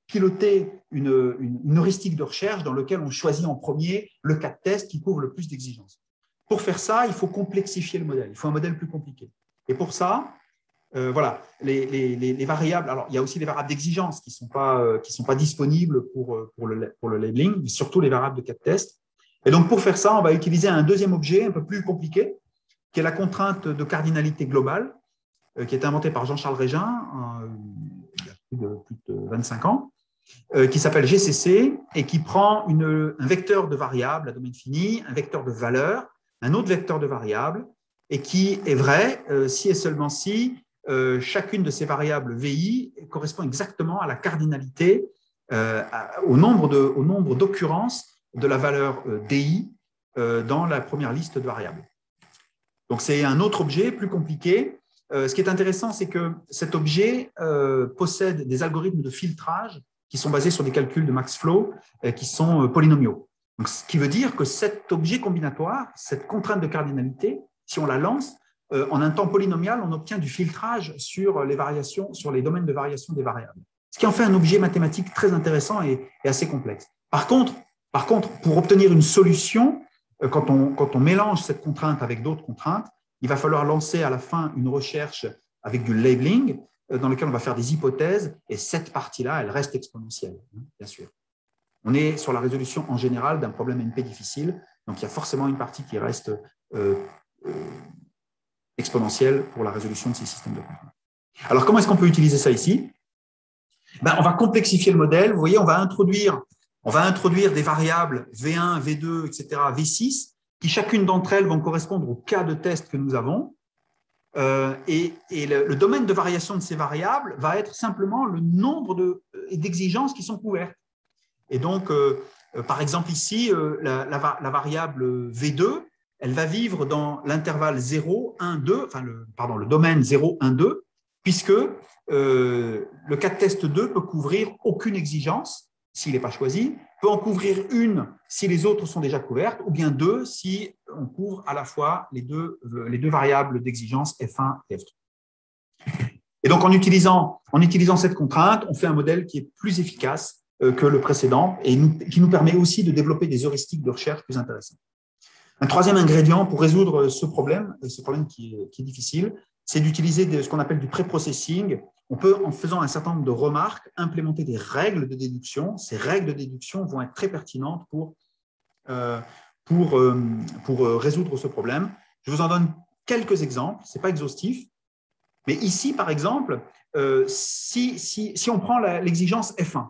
[SPEAKER 2] piloter une heuristique de recherche dans laquelle on choisit en premier le cas de test qui couvre le plus d'exigences. Pour faire ça, il faut complexifier le modèle, il faut un modèle plus compliqué. Et pour ça, voilà, les variables, alors il y a aussi les variables d'exigence qui sont pas disponibles pour le labeling, mais surtout les variables de cas de test. Et donc pour faire ça, on va utiliser un deuxième objet un peu plus compliqué, qui est la contrainte de cardinalité globale, qui a été inventée par Jean-Charles Régin il y a plus de 25 ans, qui s'appelle GCC et qui prend un vecteur de variables à domaine fini, un vecteur de valeur, un autre vecteur de variables, et qui est vrai si et seulement si chacune de ces variables VI correspond exactement à la cardinalité, au nombre d'occurrences de la valeur DI dans la première liste de variables. Donc, c'est un autre objet plus compliqué. Ce qui est intéressant, c'est que cet objet possède des algorithmes de filtrage qui sont basés sur des calculs de Max Flow qui sont polynomiaux. Donc, ce qui veut dire que cet objet combinatoire, cette contrainte de cardinalité, si on la lance, en un temps polynomial, on obtient du filtrage sur les variations, sur les domaines de variation des variables. Ce qui en fait un objet mathématique très intéressant et assez complexe. Par contre, pour obtenir une solution, quand on mélange cette contrainte avec d'autres contraintes, il va falloir lancer à la fin une recherche avec du labeling. dans lequel on va faire des hypothèses, et cette partie-là, elle reste exponentielle, bien sûr. On est sur la résolution en général d'un problème NP difficile, donc il y a forcément une partie qui reste exponentielle pour la résolution de ces systèmes de contraintes. Alors, comment est-ce qu'on peut utiliser ça ici? On va complexifier le modèle. Vous voyez, on va introduire des variables V1, V2, etc., V6, qui chacune d'entre elles vont correspondre au cas de test que nous avons. Et le domaine de variation de ces variables va être simplement le nombre d'exigences qui sont couvertes. Et donc, par exemple, ici, la variable V2, elle va vivre dans l'intervalle 0, 1, 2, enfin, le domaine 0, 1, 2, puisque le cas de test 2 peut couvrir aucune exigence s'il n'est pas choisi, peut en couvrir une si les autres sont déjà couvertes, ou bien deux si on couvre à la fois les deux variables d'exigence F1 et F3. Et donc, en utilisant cette contrainte, on fait un modèle qui est plus efficace que le précédent et qui nous permet aussi de développer des heuristiques de recherche plus intéressantes. Un troisième ingrédient pour résoudre ce problème qui est difficile, c'est d'utiliser ce qu'on appelle du pré-processing. On peut, en faisant un certain nombre de remarques, implémenter des règles de déduction. Ces règles de déduction vont être très pertinentes pour résoudre ce problème. Je vous en donne quelques exemples, ce n'est pas exhaustif. Mais ici, par exemple, si on prend l'exigence F1,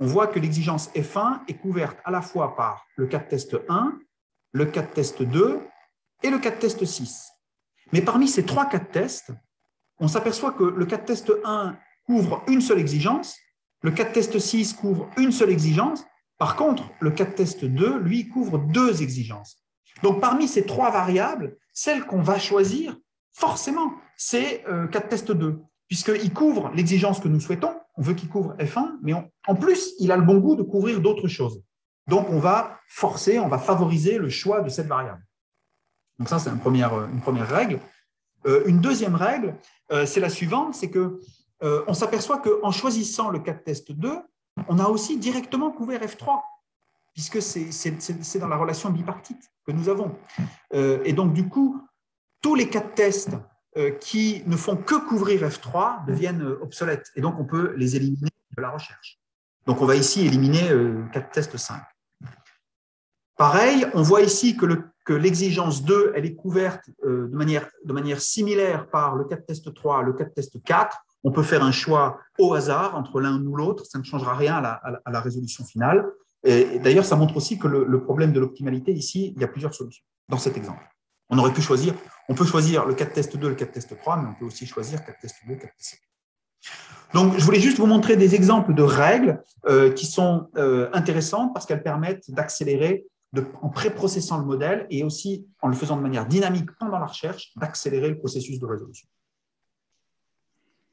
[SPEAKER 2] on voit que l'exigence F1 est couverte à la fois par le cas de test 1, le cas de test 2 et le cas de test 6. Mais parmi ces trois cas de test, on s'aperçoit que le cas de test 1 couvre une seule exigence, le cas de test 6 couvre une seule exigence. Par contre, le cas de test 2, lui, couvre deux exigences. Donc, parmi ces trois variables, celle qu'on va choisir, forcément, c'est cas de test 2, puisqu'il couvre l'exigence que nous souhaitons. On veut qu'il couvre F1, mais en plus, il a le bon goût de couvrir d'autres choses. Donc, on va favoriser le choix de cette variable. Donc, ça, c'est une première règle. Une deuxième règle, c'est la suivante, c'est qu'on s'aperçoit qu'en choisissant le cas de test 2, on a aussi directement couvert F3, puisque c'est dans la relation bipartite que nous avons. Et donc, du coup, tous les cas de test qui ne font que couvrir F3 deviennent obsolètes. Et donc, on peut les éliminer de la recherche. Donc, on va ici éliminer cas de test 5. Pareil, on voit ici que l'exigence 2, elle est couverte de manière similaire par le cas de test 3, le cas de test 4. On peut faire un choix au hasard entre l'un ou l'autre, ça ne changera rien à la résolution finale. Et d'ailleurs, ça montre aussi que le problème de l'optimalité, ici, il y a plusieurs solutions dans cet exemple. On peut choisir le cas de test 2, le cas de test 3, mais on peut aussi choisir cas de test 2, cas de test 4. Donc, je voulais juste vous montrer des exemples de règles qui sont intéressantes parce qu'elles permettent d'accélérer en pré-processant le modèle et aussi en le faisant de manière dynamique pendant la recherche, d'accélérer le processus de résolution.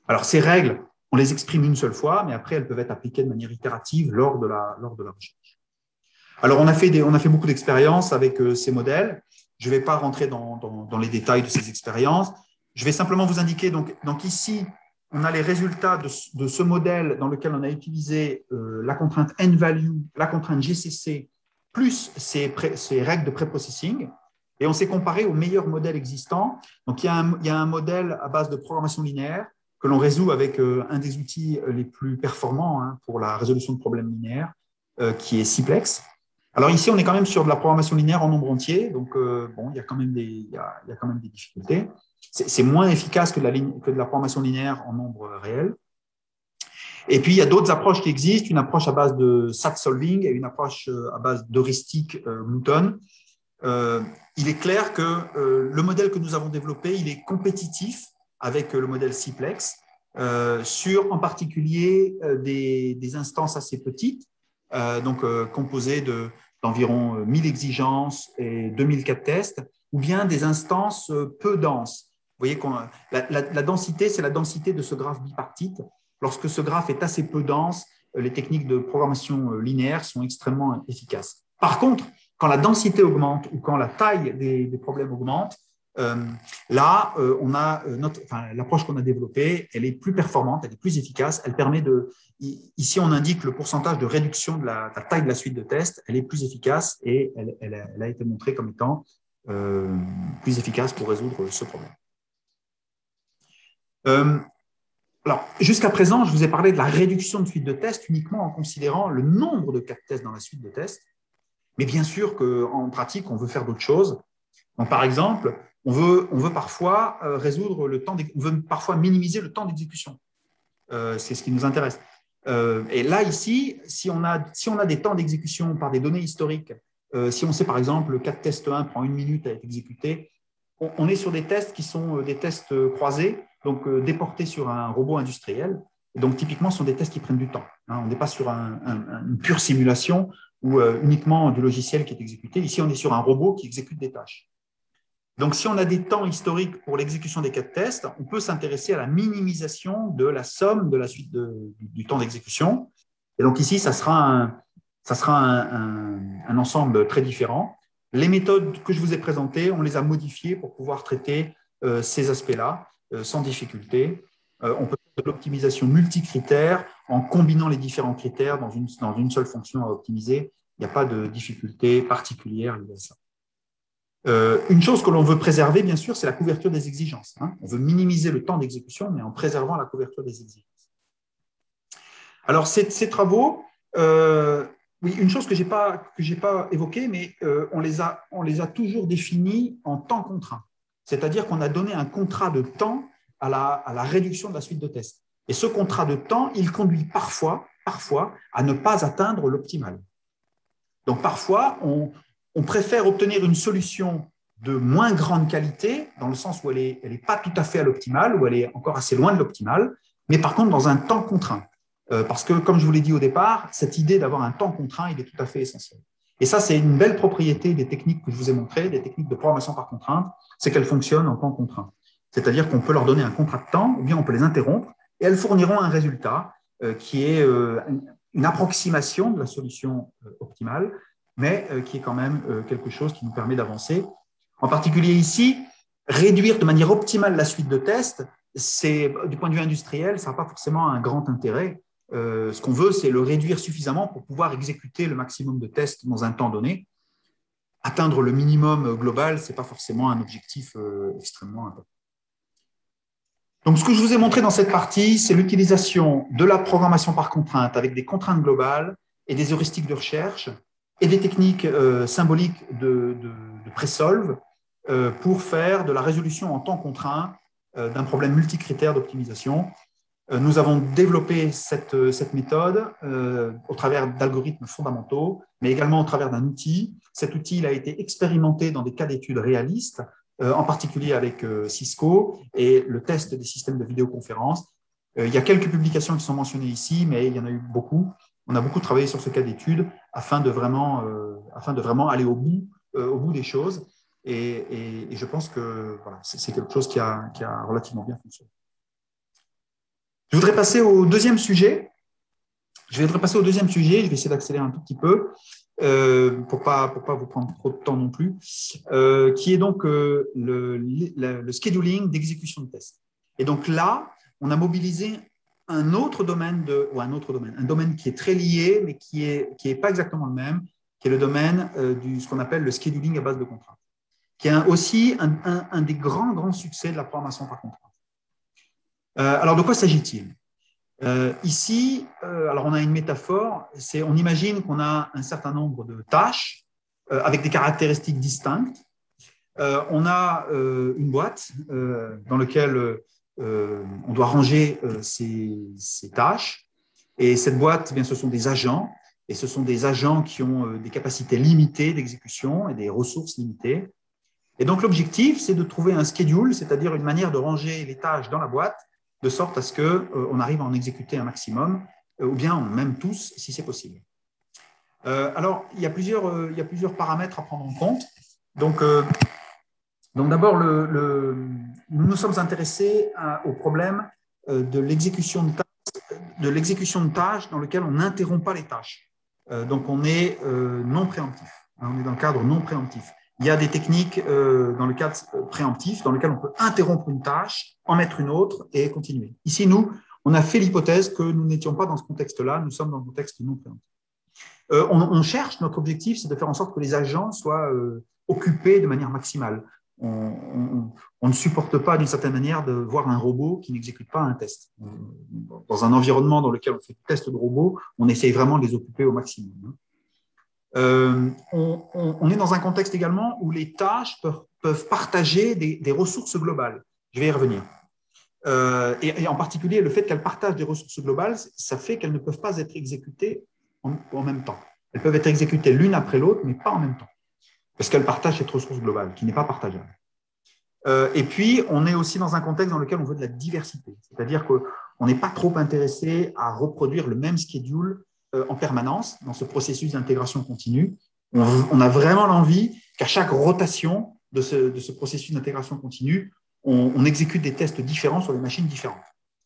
[SPEAKER 2] Alors, ces règles, on les exprime une seule fois, mais après, elles peuvent être appliquées de manière itérative lors de la recherche. Alors, on a fait beaucoup d'expériences avec ces modèles. Je ne vais pas rentrer dans les détails de ces expériences. Je vais simplement vous indiquer, donc ici, on a les résultats de ce modèle dans lequel on a utilisé la contrainte n-value, la contrainte GCC, plus ces règles de pré-processing, et on s'est comparé au meilleur modèle existant. Donc, il y a un modèle à base de programmation linéaire que l'on résout avec un des outils les plus performants pour la résolution de problèmes linéaires, qui est Cplex. Alors ici, on est quand même sur de la programmation linéaire en nombre entier, donc il y a quand même des difficultés. C'est moins efficace que de la programmation linéaire en nombre réel. Et puis, il y a d'autres approches qui existent, une approche à base de SAT solving et une approche à base d'heuristique Gluton. Il est clair que le modèle que nous avons développé, il est compétitif avec le modèle Cplex sur, en particulier, des instances assez petites, composées d'environ 1000 exigences et 2000 cas de test, ou bien des instances peu denses. Vous voyez, la densité, c'est la densité de ce graphe bipartite. Lorsque ce graphe est assez peu dense, les techniques de programmation linéaire sont extrêmement efficaces. Par contre, quand la densité augmente ou quand la taille des problèmes augmente, l'approche qu'on a développée, elle est plus performante, elle est plus efficace. Elle permet ici, on indique le pourcentage de réduction de la taille de la suite de tests. Elle est plus efficace et elle a été montrée comme étant plus efficace pour résoudre ce problème. Alors, jusqu'à présent, je vous ai parlé de la réduction de suite de tests uniquement en considérant le nombre de cas de tests dans la suite de tests. Mais bien sûr qu'en pratique, on veut faire d'autres choses. Donc, par exemple, on veut parfois on veut parfois minimiser le temps d'exécution. C'est ce qui nous intéresse. Et là, ici, si on a des temps d'exécution par des données historiques, si on sait par exemple le cas de test 1 prend 1 minute à être exécuté, on est sur des tests qui sont des tests croisés, donc déportés sur un robot industriel. Et donc, typiquement, ce sont des tests qui prennent du temps. On n'est pas sur une pure simulation ou uniquement du logiciel qui est exécuté. Ici, on est sur un robot qui exécute des tâches. Donc, si on a des temps historiques pour l'exécution des cas de test, on peut s'intéresser à la minimisation de la somme de la suite du temps d'exécution. Et donc, ici, ça sera un ensemble très différent. Les méthodes que je vous ai présentées, on les a modifiées pour pouvoir traiter ces aspects-là sans difficulté. On peut faire de l'optimisation multicritère en combinant les différents critères dans une seule fonction à optimiser. Il n'y a pas de difficulté particulière liée à ça. Une chose que l'on veut préserver, bien sûr, c'est la couverture des exigences. On veut minimiser le temps d'exécution, mais en préservant la couverture des exigences. Alors, ces travaux, oui, une chose que je n'ai pas évoquée, mais on les a toujours définis en temps contraint. C'est-à-dire qu'on a donné un contrat de temps à la réduction de la suite de tests. Et ce contrat de temps, il conduit parfois à ne pas atteindre l'optimal. Donc, parfois, on préfère obtenir une solution de moins grande qualité, dans le sens où elle est pas tout à fait à l'optimal, où elle est encore assez loin de l'optimal, mais par contre dans un temps contraint. Parce que, comme je vous l'ai dit au départ, cette idée d'avoir un temps contraint, il est tout à fait essentiel. Et ça, c'est une belle propriété des techniques que je vous ai montrées, des techniques de programmation par contrainte, c'est qu'elles fonctionnent en temps contraint. C'est-à-dire qu'on peut leur donner un contrat de temps, ou bien on peut les interrompre, et elles fourniront un résultat qui est une approximation de la solution optimale, mais qui est quand même quelque chose qui nous permet d'avancer. En particulier ici, réduire de manière optimale la suite de tests, du point de vue industriel, ça n'a pas forcément un grand intérêt. Ce qu'on veut, c'est le réduire suffisamment pour pouvoir exécuter le maximum de tests dans un temps donné. Atteindre le minimum global, ce n'est pas forcément un objectif extrêmement important. Donc, ce que je vous ai montré dans cette partie, c'est l'utilisation de la programmation par contrainte avec des contraintes globales et des heuristiques de recherche et des techniques symboliques de pré-solve pour faire de la résolution en temps contraint d'un problème multicritère d'optimisation. Nous avons développé cette méthode au travers d'algorithmes fondamentaux, mais également au travers d'un outil. Cet outil il a été expérimenté dans des cas d'études réalistes, en particulier avec Cisco et le test des systèmes de vidéoconférence. Il y a quelques publications qui sont mentionnées ici, mais il y en a eu beaucoup. On a beaucoup travaillé sur ce cas d'étude afin de vraiment aller au bout des choses. Et je pense que voilà, c'est quelque chose qui a relativement bien fonctionné. Je voudrais passer au deuxième sujet. Je vais essayer d'accélérer un tout petit peu pour pas vous prendre trop de temps non plus, qui est donc le scheduling d'exécution de tests. Et donc là, on a mobilisé un domaine qui est très lié, mais qui est pas exactement le même, qui est le domaine ce qu'on appelle le scheduling à base de contraintes, qui est aussi un des grands succès de la programmation par contrainte. Alors, de quoi s'agit-il ? Ici, alors on a une métaphore, on imagine qu'on a un certain nombre de tâches avec des caractéristiques distinctes. On a une boîte dans laquelle on doit ranger ces tâches. Et cette boîte, eh bien, ce sont des agents, et ce sont des agents qui ont des capacités limitées d'exécution et des ressources limitées. Et donc, l'objectif, c'est de trouver un schedule, c'est-à-dire une manière de ranger les tâches dans la boîte, de sorte à ce qu'on arrive à en exécuter un maximum, ou bien même tous, si c'est possible. Alors, il y a plusieurs paramètres à prendre en compte. Donc d'abord, nous nous sommes intéressés au problème de l'exécution de tâches dans lequel on n'interrompt pas les tâches. Donc, on est non préemptif. On est dans le cadre non préemptif. Il y a des techniques dans le cadre préemptif, dans lequel on peut interrompre une tâche, en mettre une autre et continuer. Ici, nous, on a fait l'hypothèse que nous n'étions pas dans ce contexte-là, nous sommes dans le contexte non préemptif. On cherche, notre objectif, c'est de faire en sorte que les agents soient occupés de manière maximale. on ne supporte pas d'une certaine manière de voir un robot qui n'exécute pas un test. Dans un environnement dans lequel on fait des tests de robots, on essaye vraiment de les occuper au maximum. On est dans un contexte également où les tâches peuvent partager des ressources globales. Je vais y revenir. Et en particulier, le fait qu'elles partagent des ressources globales, ça fait qu'elles ne peuvent pas être exécutées en même temps. Elles peuvent être exécutées l'une après l'autre, mais pas en même temps, parce qu'elles partagent cette ressource globale qui n'est pas partageable. Et puis, on est aussi dans un contexte dans lequel on veut de la diversité, c'est-à-dire qu'on n'est pas trop intéressé à reproduire le même schedule en permanence dans ce processus d'intégration continue. On a vraiment l'envie qu'à chaque rotation de ce processus d'intégration continue, on exécute des tests différents sur des machines différentes.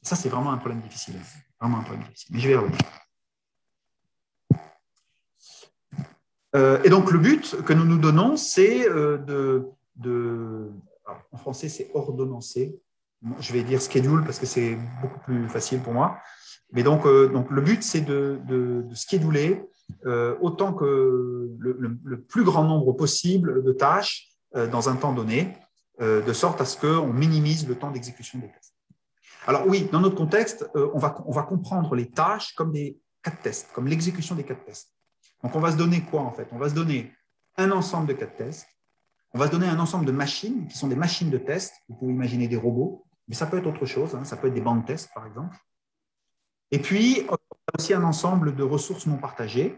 [SPEAKER 2] Et ça, c'est vraiment un problème difficile. Vraiment un problème difficile. Mais je vais y revenir. Et donc, le but que nous nous donnons, c'est en français, c'est ordonnancer. Je vais dire schedule parce que c'est beaucoup plus facile pour moi. Mais donc le but, c'est de scheduler autant que le plus grand nombre possible de tâches dans un temps donné, de sorte à ce qu'on minimise le temps d'exécution des tests. Alors oui, dans notre contexte, on va comprendre les tâches comme des cas de tests, comme l'exécution des cas de tests. Donc on va se donner quoi en fait? On va se donner un ensemble de cas de tests, on va se donner un ensemble de machines qui sont des machines de test. Vous pouvez imaginer des robots, mais ça peut être autre chose, ça peut être des bancs de tests par exemple. Et puis, on a aussi un ensemble de ressources non partagées.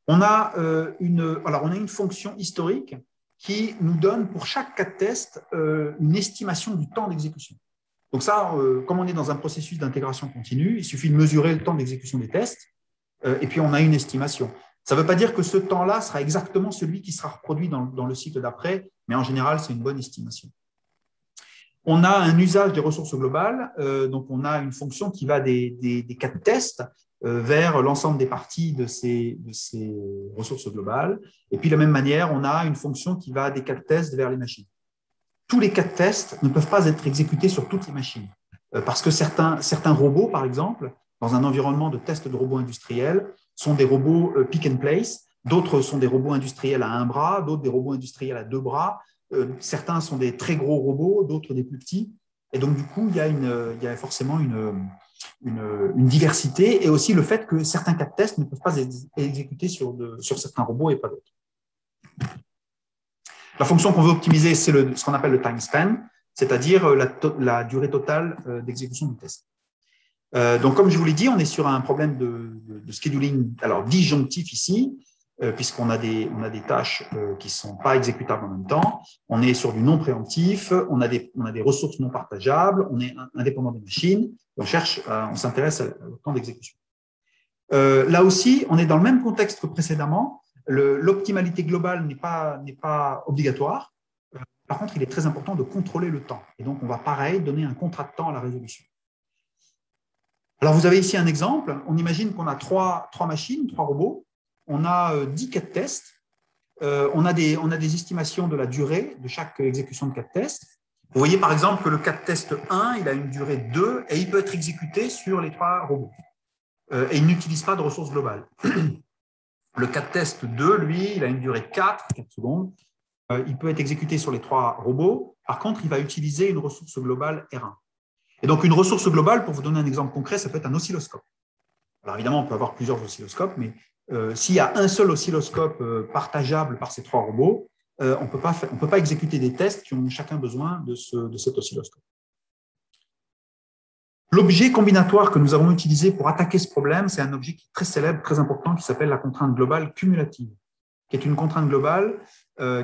[SPEAKER 2] On a une fonction historique qui nous donne pour chaque cas de test une estimation du temps d'exécution. Donc ça, comme on est dans un processus d'intégration continue, il suffit de mesurer le temps d'exécution des tests et puis on a une estimation. Ça ne veut pas dire que ce temps-là sera exactement celui qui sera reproduit dans le cycle d'après, mais en général, c'est une bonne estimation. On a un usage des ressources globales, donc on a une fonction qui va des cas de test vers l'ensemble des parties de ces ressources globales. Et puis de la même manière, on a une fonction qui va des cas de test vers les machines. Tous les cas de test ne peuvent pas être exécutés sur toutes les machines, parce que certains robots, par exemple, dans un environnement de test de robots industriels, sont des robots pick and place, d'autres sont des robots industriels à un bras, d'autres des robots industriels à deux bras. Certains sont des très gros robots, d'autres des plus petits. Et donc, du coup, il y a forcément une diversité et aussi le fait que certains cas de test ne peuvent pas être exécutés sur certains robots et pas d'autres. La fonction qu'on veut optimiser, c'est ce qu'on appelle le time span, c'est-à-dire la durée totale d'exécution du test. Donc, comme je vous l'ai dit, on est sur un problème de scheduling disjonctif ici, puisqu'on a des tâches qui ne sont pas exécutables en même temps. On est sur du non préemptif, on a des ressources non partageables, on est indépendant des machines, on s'intéresse au temps d'exécution. Là aussi, on est dans le même contexte que précédemment. L'optimalité globale n'est pas obligatoire. Par contre, il est très important de contrôler le temps. Et donc, on va pareil donner un contrat de temps à la résolution. Alors, vous avez ici un exemple. On imagine qu'on a trois machines, 3 robots. On a 10 cas de test. On a des estimations de la durée de chaque exécution de cas de test. Vous voyez par exemple que le cas de test 1, il a une durée 2 et il peut être exécuté sur les 3 robots. Et il n'utilise pas de ressources globales. Le cas de test 2, lui, il a une durée de 4 secondes. Il peut être exécuté sur les 3 robots. Par contre, il va utiliser une ressource globale R1. Et donc, une ressource globale, pour vous donner un exemple concret, ça peut être un oscilloscope. Alors, évidemment, on peut avoir plusieurs oscilloscopes, mais s'il y a un seul oscilloscope partageable par ces 3 robots, on ne peut pas exécuter des tests qui ont chacun besoin de cet oscilloscope. L'objet combinatoire que nous avons utilisé pour attaquer ce problème, c'est un objet qui est très célèbre, très important, qui s'appelle la contrainte globale cumulative, qui est une contrainte globale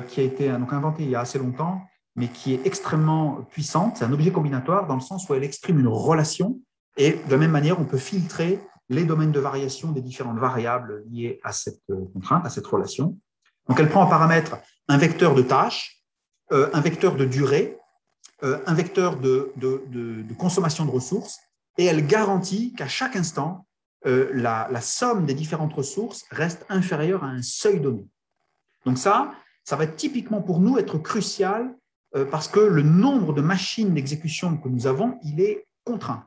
[SPEAKER 2] qui a été inventée il y a assez longtemps, mais qui est extrêmement puissante. C'est un objet combinatoire dans le sens où elle exprime une relation, et de la même manière, on peut filtrer les domaines de variation des différentes variables liées à cette contrainte, à cette relation. Donc, elle prend en paramètre un vecteur de tâche, un vecteur de durée, un vecteur de consommation de ressources, et elle garantit qu'à chaque instant, la somme des différentes ressources reste inférieure à un seuil donné. Donc ça va typiquement pour nous être crucial parce que le nombre de machines d'exécution que nous avons, il est contraint.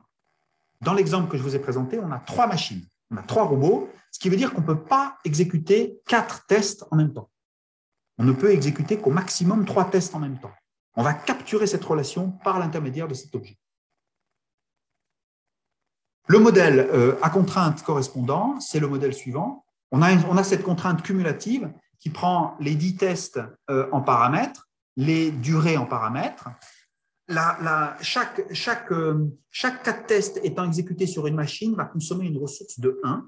[SPEAKER 2] Dans l'exemple que je vous ai présenté, on a 3 machines, on a 3 robots, ce qui veut dire qu'on ne peut pas exécuter 4 tests en même temps. On ne peut exécuter qu'au maximum 3 tests en même temps. On va capturer cette relation par l'intermédiaire de cet objet. Le modèle à contrainte correspondant, c'est le modèle suivant. On a cette contrainte cumulative qui prend les 10 tests en paramètres, les durées en paramètres. Chaque cas de test étant exécuté sur une machine va consommer une ressource de 1.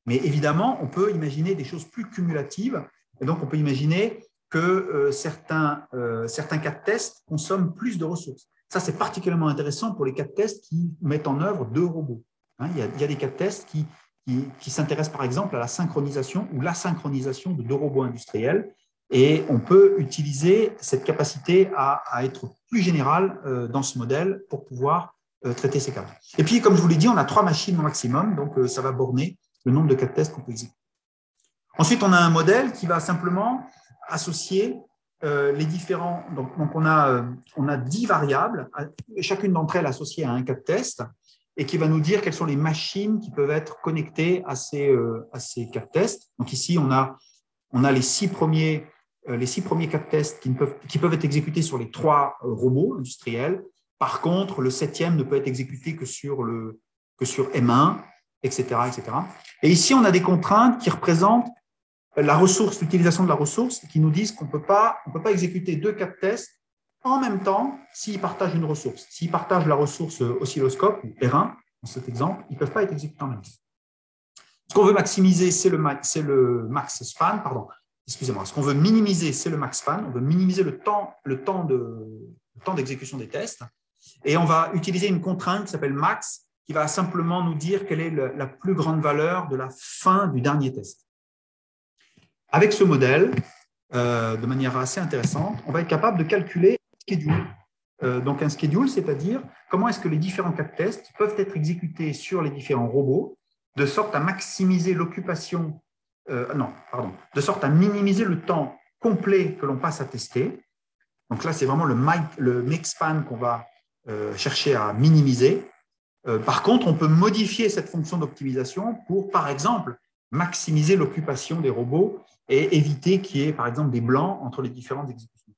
[SPEAKER 2] Mais évidemment, on peut imaginer des choses plus cumulatives. Et donc, on peut imaginer que certains cas de test consomment plus de ressources. Ça, c'est particulièrement intéressant pour les cas de test qui mettent en œuvre 2 robots. Il y a des cas de test qui s'intéressent par exemple à la synchronisation ou l'asynchronisation de 2 robots industriels. Et on peut utiliser cette capacité à être plus générale dans ce modèle pour pouvoir traiter ces cas. Et puis, comme je vous l'ai dit, on a 3 machines au maximum, donc ça va borner le nombre de cas de test qu'on peut exécuter. Ensuite, on a un modèle qui va simplement associer les différents… Donc on a 10 variables, chacune d'entre elles associée à un cas de test, et qui va nous dire quelles sont les machines qui peuvent être connectées à ces cas de test. Donc ici, on a les 6 premiers cas de test qui peuvent être exécutés sur les 3 robots industriels. Par contre, le 7e ne peut être exécuté que sur M1, etc., etc. Et ici, on a des contraintes qui représentent l'utilisation de la ressource, qui nous disent qu'on ne peut pas exécuter 2 cas de test en même temps s'ils partagent une ressource. S'ils partagent la ressource oscilloscope, ou R1, dans cet exemple, ils ne peuvent pas être exécutés en même temps. Ce qu'on veut maximiser, c'est le max span, pardon. Excusez-moi. Ce qu'on veut minimiser, c'est le max span. On veut minimiser le temps d'exécution des tests. Et on va utiliser une contrainte qui s'appelle max, qui va simplement nous dire quelle est la plus grande valeur de la fin du dernier test. Avec ce modèle, de manière assez intéressante, on va être capable de calculer un schedule. Donc un schedule, c'est-à-dire comment est-ce que les différents cas de test peuvent être exécutés sur les différents robots, de sorte à maximiser l'occupation, de sorte à minimiser le temps complet que l'on passe à tester. Donc là, c'est vraiment le make span qu'on va chercher à minimiser. Par contre, on peut modifier cette fonction d'optimisation pour, par exemple, maximiser l'occupation des robots et éviter qu'il y ait, par exemple, des blancs entre les différentes exécutions.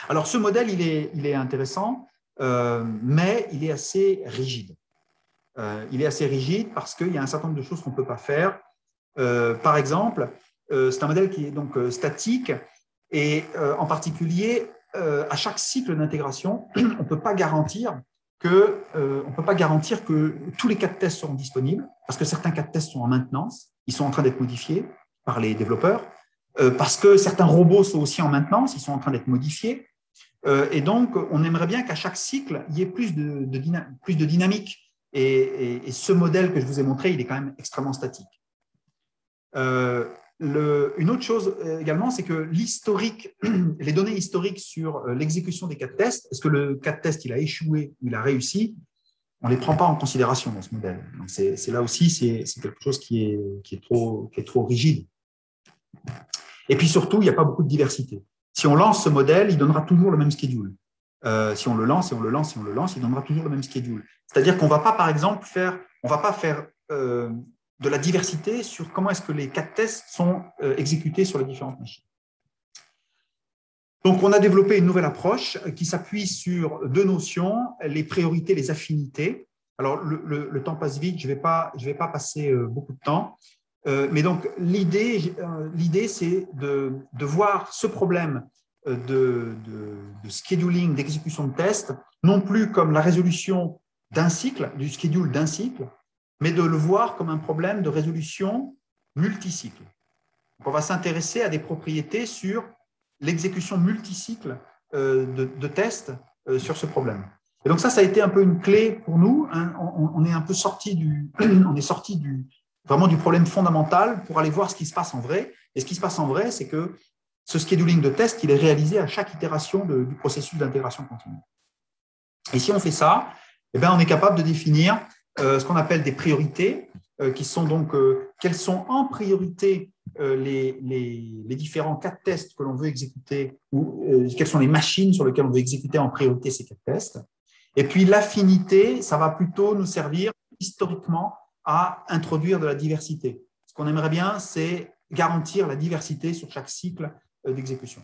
[SPEAKER 2] Alors, ce modèle, il est intéressant, mais il est assez rigide. Il est assez rigide parce qu'il y a un certain nombre de choses qu'on ne peut pas faire. Par exemple, c'est un modèle qui est donc statique et en particulier, à chaque cycle d'intégration, on ne peut pas garantir que tous les cas de test seront disponibles parce que certains cas de test sont en maintenance, ils sont en train d'être modifiés par les développeurs, parce que certains robots sont aussi en maintenance, ils sont en train d'être modifiés. Et donc, on aimerait bien qu'à chaque cycle, il y ait plus de dynamique. Et ce modèle que je vous ai montré, il est quand même extrêmement statique. Une autre chose également, c'est que les données historiques sur l'exécution des cas de test, est-ce que le cas de test il a échoué ou il a réussi, on ne les prend pas en considération dans ce modèle. Donc c'est là aussi, c'est quelque chose qui est trop rigide. Et puis surtout, il n'y a pas beaucoup de diversité. Si on lance ce modèle, il donnera toujours le même schedule. Si on le lance, et on le lance, et on le lance, il donnera toujours le même schedule. C'est-à-dire qu'on ne va pas, par exemple, faire de la diversité sur comment est-ce que les cas de test sont exécutés sur les différentes machines. Donc, on a développé une nouvelle approche qui s'appuie sur 2 notions, les priorités, les affinités. Alors, le temps passe vite, je ne vais pas passer beaucoup de temps. Mais donc, l'idée c'est de voir ce problème de scheduling, d'exécution de tests, non plus comme la résolution d'un cycle, du schedule d'un cycle, mais de le voir comme un problème de résolution multicycle. Donc, on va s'intéresser à des propriétés sur l'exécution multicycle de tests sur ce problème. Et donc ça a été un peu une clé pour nous. Hein. On est un peu sorti vraiment du problème fondamental pour aller voir ce qui se passe en vrai. Et ce qui se passe en vrai, c'est que ce scheduling de test, il est réalisé à chaque itération du processus d'intégration continue. Et si on fait ça, eh bien, on est capable de définir ce qu'on appelle des priorités, qui sont donc quelles sont en priorité les différents cas de tests que l'on veut exécuter, ou quelles sont les machines sur lesquelles on veut exécuter en priorité ces cas de tests. Et puis l'affinité, ça va plutôt nous servir historiquement à introduire de la diversité. Ce qu'on aimerait bien, c'est garantir la diversité sur chaque cycle d'exécution.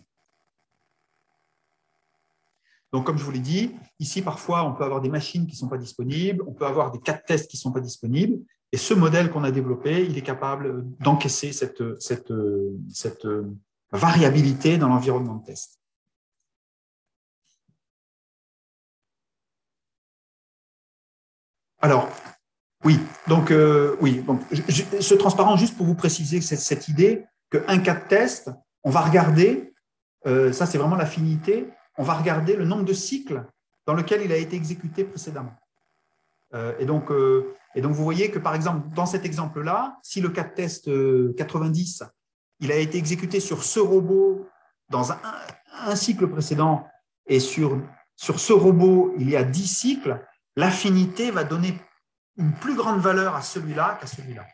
[SPEAKER 2] Donc, comme je vous l'ai dit, ici, parfois, on peut avoir des machines qui ne sont pas disponibles, on peut avoir des cas de tests qui ne sont pas disponibles. Et ce modèle qu'on a développé, il est capable d'encaisser cette variabilité dans l'environnement de test. Alors, oui, donc, ce transparent, juste pour vous préciser cette idée qu'un cas de test, on va regarder, ça c'est vraiment l'affinité, on va regarder le nombre de cycles dans lequel il a été exécuté précédemment. Et donc, vous voyez que, par exemple, dans cet exemple-là, si le cas de test 90, il a été exécuté sur ce robot dans un cycle précédent, et sur ce robot, il y a 10 cycles, l'affinité va donner une plus grande valeur à celui-là qu'à celui-là.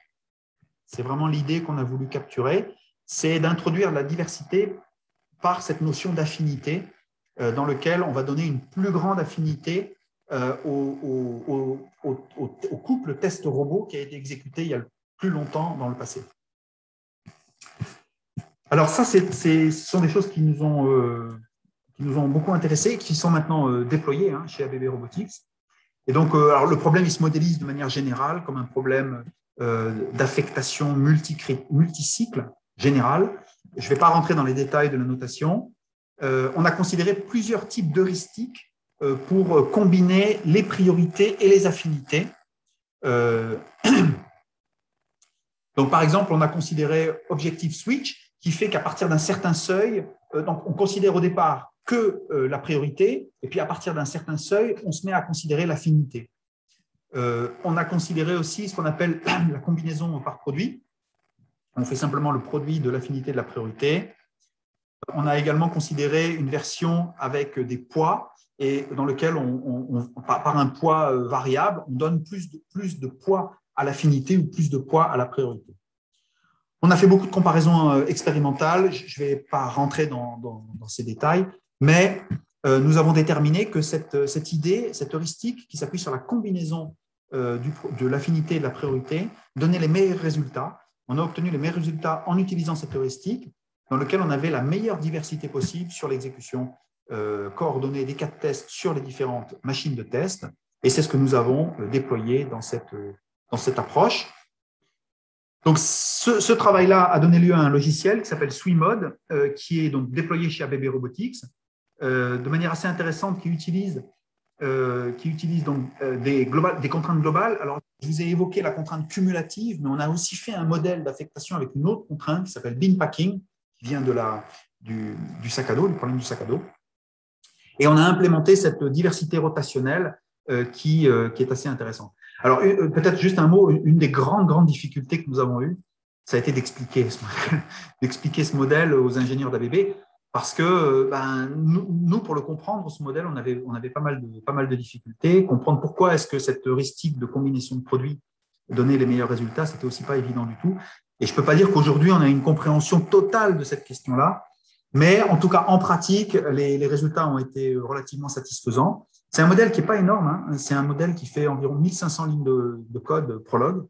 [SPEAKER 2] C'est vraiment l'idée qu'on a voulu capturer, c'est d'introduire la diversité par cette notion d'affinité, dans lequel on va donner une plus grande affinité au couple test-robot qui a été exécuté il y a plus longtemps dans le passé. Alors ça, ce sont des choses qui nous ont beaucoup intéressés et qui sont maintenant déployées chez ABB Robotics. Et donc, alors le problème, il se modélise de manière générale comme un problème d'affectation multicycle général. Je ne vais pas rentrer dans les détails de la notation. On a considéré plusieurs types d'heuristiques pour combiner les priorités et les affinités. Donc, par exemple, on a considéré Objective Switch, qui fait qu'à partir d'un certain seuil, donc on considère au départ que la priorité, et puis à partir d'un certain seuil, on se met à considérer l'affinité. On a considéré aussi ce qu'on appelle la combinaison par produit. On fait simplement le produit de l'affinité de la priorité. On a également considéré une version avec des poids, et dans lequel, par un poids variable, on donne plus de poids à l'affinité ou plus de poids à la priorité. On a fait beaucoup de comparaisons expérimentales, je ne vais pas rentrer dans ces détails, mais nous avons déterminé que cette idée, cette heuristique qui s'appuie sur la combinaison de l'affinité et de la priorité, donnait les meilleurs résultats. On a obtenu les meilleurs résultats en utilisant cette heuristique, dans lequel on avait la meilleure diversité possible sur l'exécution coordonnée des cas de test sur les différentes machines de test. Et c'est ce que nous avons déployé dans cette approche. Donc, ce travail-là a donné lieu à un logiciel qui s'appelle SwiMod, qui est donc déployé chez ABB Robotics, de manière assez intéressante, qui utilise donc des contraintes globales. Alors, je vous ai évoqué la contrainte cumulative, mais on a aussi fait un modèle d'affectation avec une autre contrainte qui s'appelle bin packing, qui vient du sac à dos, du problème du sac à dos. Et on a implémenté cette diversité rotationnelle qui est assez intéressante. Alors, peut-être juste un mot, une des grandes difficultés que nous avons eues, ça a été d'expliquer ce modèle aux ingénieurs d'ABB, parce que nous, pour le comprendre, ce modèle, on avait pas mal de difficultés. Comprendre pourquoi est-ce que cette heuristique de combinaison de produits donnait les meilleurs résultats, c'était aussi pas évident du tout. Et je ne peux pas dire qu'aujourd'hui, on a une compréhension totale de cette question-là, mais en tout cas, en pratique, les résultats ont été relativement satisfaisants. C'est un modèle qui n'est pas énorme, c'est un modèle qui fait environ 1500 lignes de code Prolog,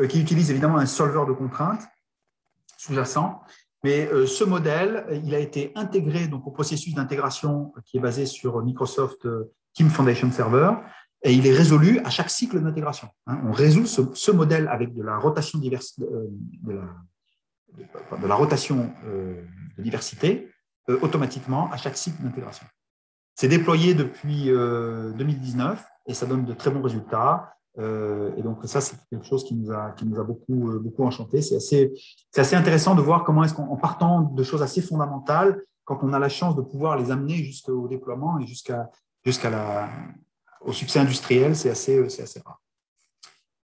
[SPEAKER 2] qui utilise évidemment un solver de contraintes sous-jacent. Mais ce modèle, il a été intégré donc, au processus d'intégration qui est basé sur Microsoft Team Foundation Server, et il est résolu à chaque cycle d'intégration. On résout ce modèle avec de la rotation de diversité automatiquement à chaque cycle d'intégration. C'est déployé depuis 2019 et ça donne de très bons résultats. Et donc ça, c'est quelque chose qui nous a beaucoup enchanté. C'est assez intéressant de voir comment est-ce qu'en partant de choses assez fondamentales, quand on a la chance de pouvoir les amener jusqu'au déploiement et au succès industriel, c'est assez rare.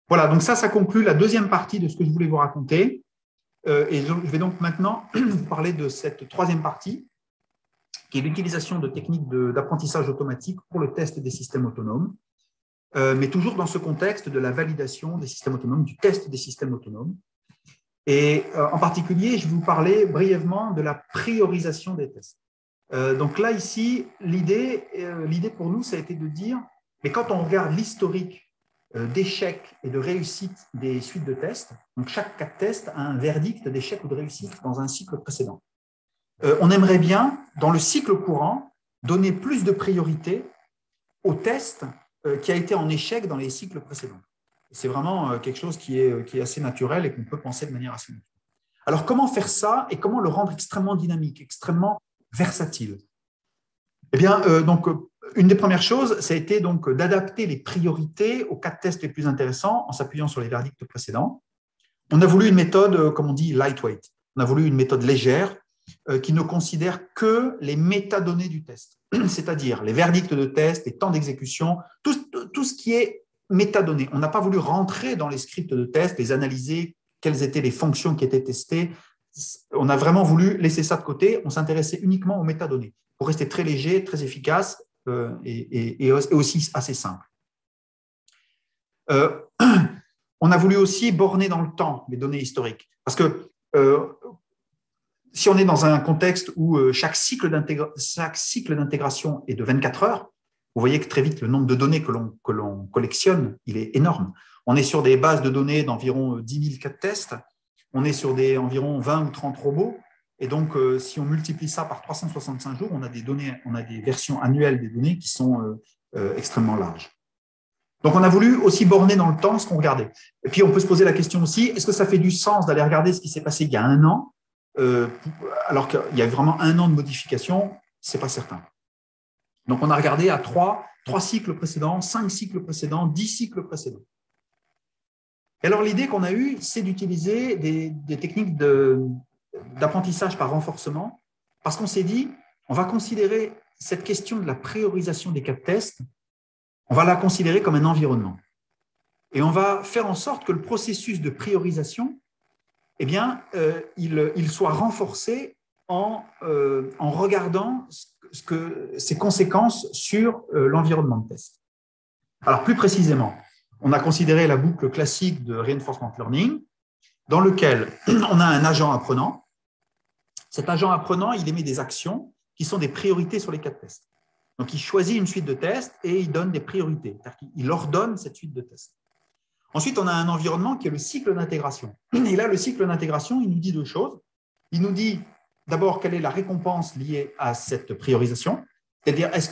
[SPEAKER 2] Voilà, donc ça conclut la deuxième partie de ce que je voulais vous raconter. Et je vais donc maintenant vous parler de cette troisième partie, qui est l'utilisation de techniques d'apprentissage automatique pour le test des systèmes autonomes, mais toujours dans ce contexte de la validation des systèmes autonomes, du test des systèmes autonomes. Et en particulier, je vais vous parler brièvement de la priorisation des tests. Donc là, ici, l'idée pour nous, ça a été de dire, mais quand on regarde l'historique d'échecs et de réussite des suites de tests, donc chaque cas de test a un verdict d'échec ou de réussite dans un cycle précédent. On aimerait bien, dans le cycle courant, donner plus de priorité au test qui a été en échec dans les cycles précédents. C'est vraiment quelque chose qui est assez naturel et qu'on peut penser de manière assez naturelle. Alors, comment faire ça et comment le rendre extrêmement dynamique, extrêmement versatile? Eh bien, une des premières choses, ça a été donc d'adapter les priorités aux cas de test les plus intéressants en s'appuyant sur les verdicts précédents. On a voulu une méthode, comme on dit, lightweight. On a voulu une méthode légère qui ne considère que les métadonnées du test, c'est-à-dire les verdicts de test, les temps d'exécution, tout ce qui est métadonnées. On n'a pas voulu rentrer dans les scripts de test, les analyser, quelles étaient les fonctions qui étaient testées. On a vraiment voulu laisser ça de côté. On s'intéressait uniquement aux métadonnées pour rester très léger, très efficace et aussi assez simple. On a voulu aussi borner dans le temps les données historiques. Parce que si on est dans un contexte où chaque cycle d'intégration est de 24 heures, vous voyez que très vite, le nombre de données que l'on collectionne, il est énorme. On est sur des bases de données d'environ 10 000 cas de tests. On est sur environ 20 ou 30 robots. Et donc, si on multiplie ça par 365 jours, on a des versions annuelles des données qui sont extrêmement larges. Donc, on a voulu aussi borner dans le temps ce qu'on regardait. Et puis, on peut se poser la question aussi, est-ce que ça fait du sens d'aller regarder ce qui s'est passé il y a 1 an, alors qu'il y a vraiment 1 an de modification? Ce n'est pas certain. Donc, on a regardé à 3 cycles précédents, 5 cycles précédents, 10 cycles précédents. Et alors, l'idée qu'on a eue, c'est d'utiliser des techniques d'apprentissage par renforcement, parce qu'on s'est dit, on va considérer cette question de la priorisation des cas de test, on va la considérer comme un environnement. Et on va faire en sorte que le processus de priorisation, eh bien, il soit renforcé en regardant ses conséquences sur l'environnement de test. Alors, plus précisément, on a considéré la boucle classique de reinforcement learning, dans lequel on a un agent apprenant. Cet agent apprenant, il émet des actions qui sont des priorités sur les cas de test. Donc, il choisit une suite de tests et il donne des priorités, c'est-à-dire qu'il ordonne cette suite de tests. Ensuite, on a un environnement qui est le cycle d'intégration. Et là, le cycle d'intégration, il nous dit 2 choses. Il nous dit d'abord quelle est la récompense liée à cette priorisation, c'est-à-dire est-ce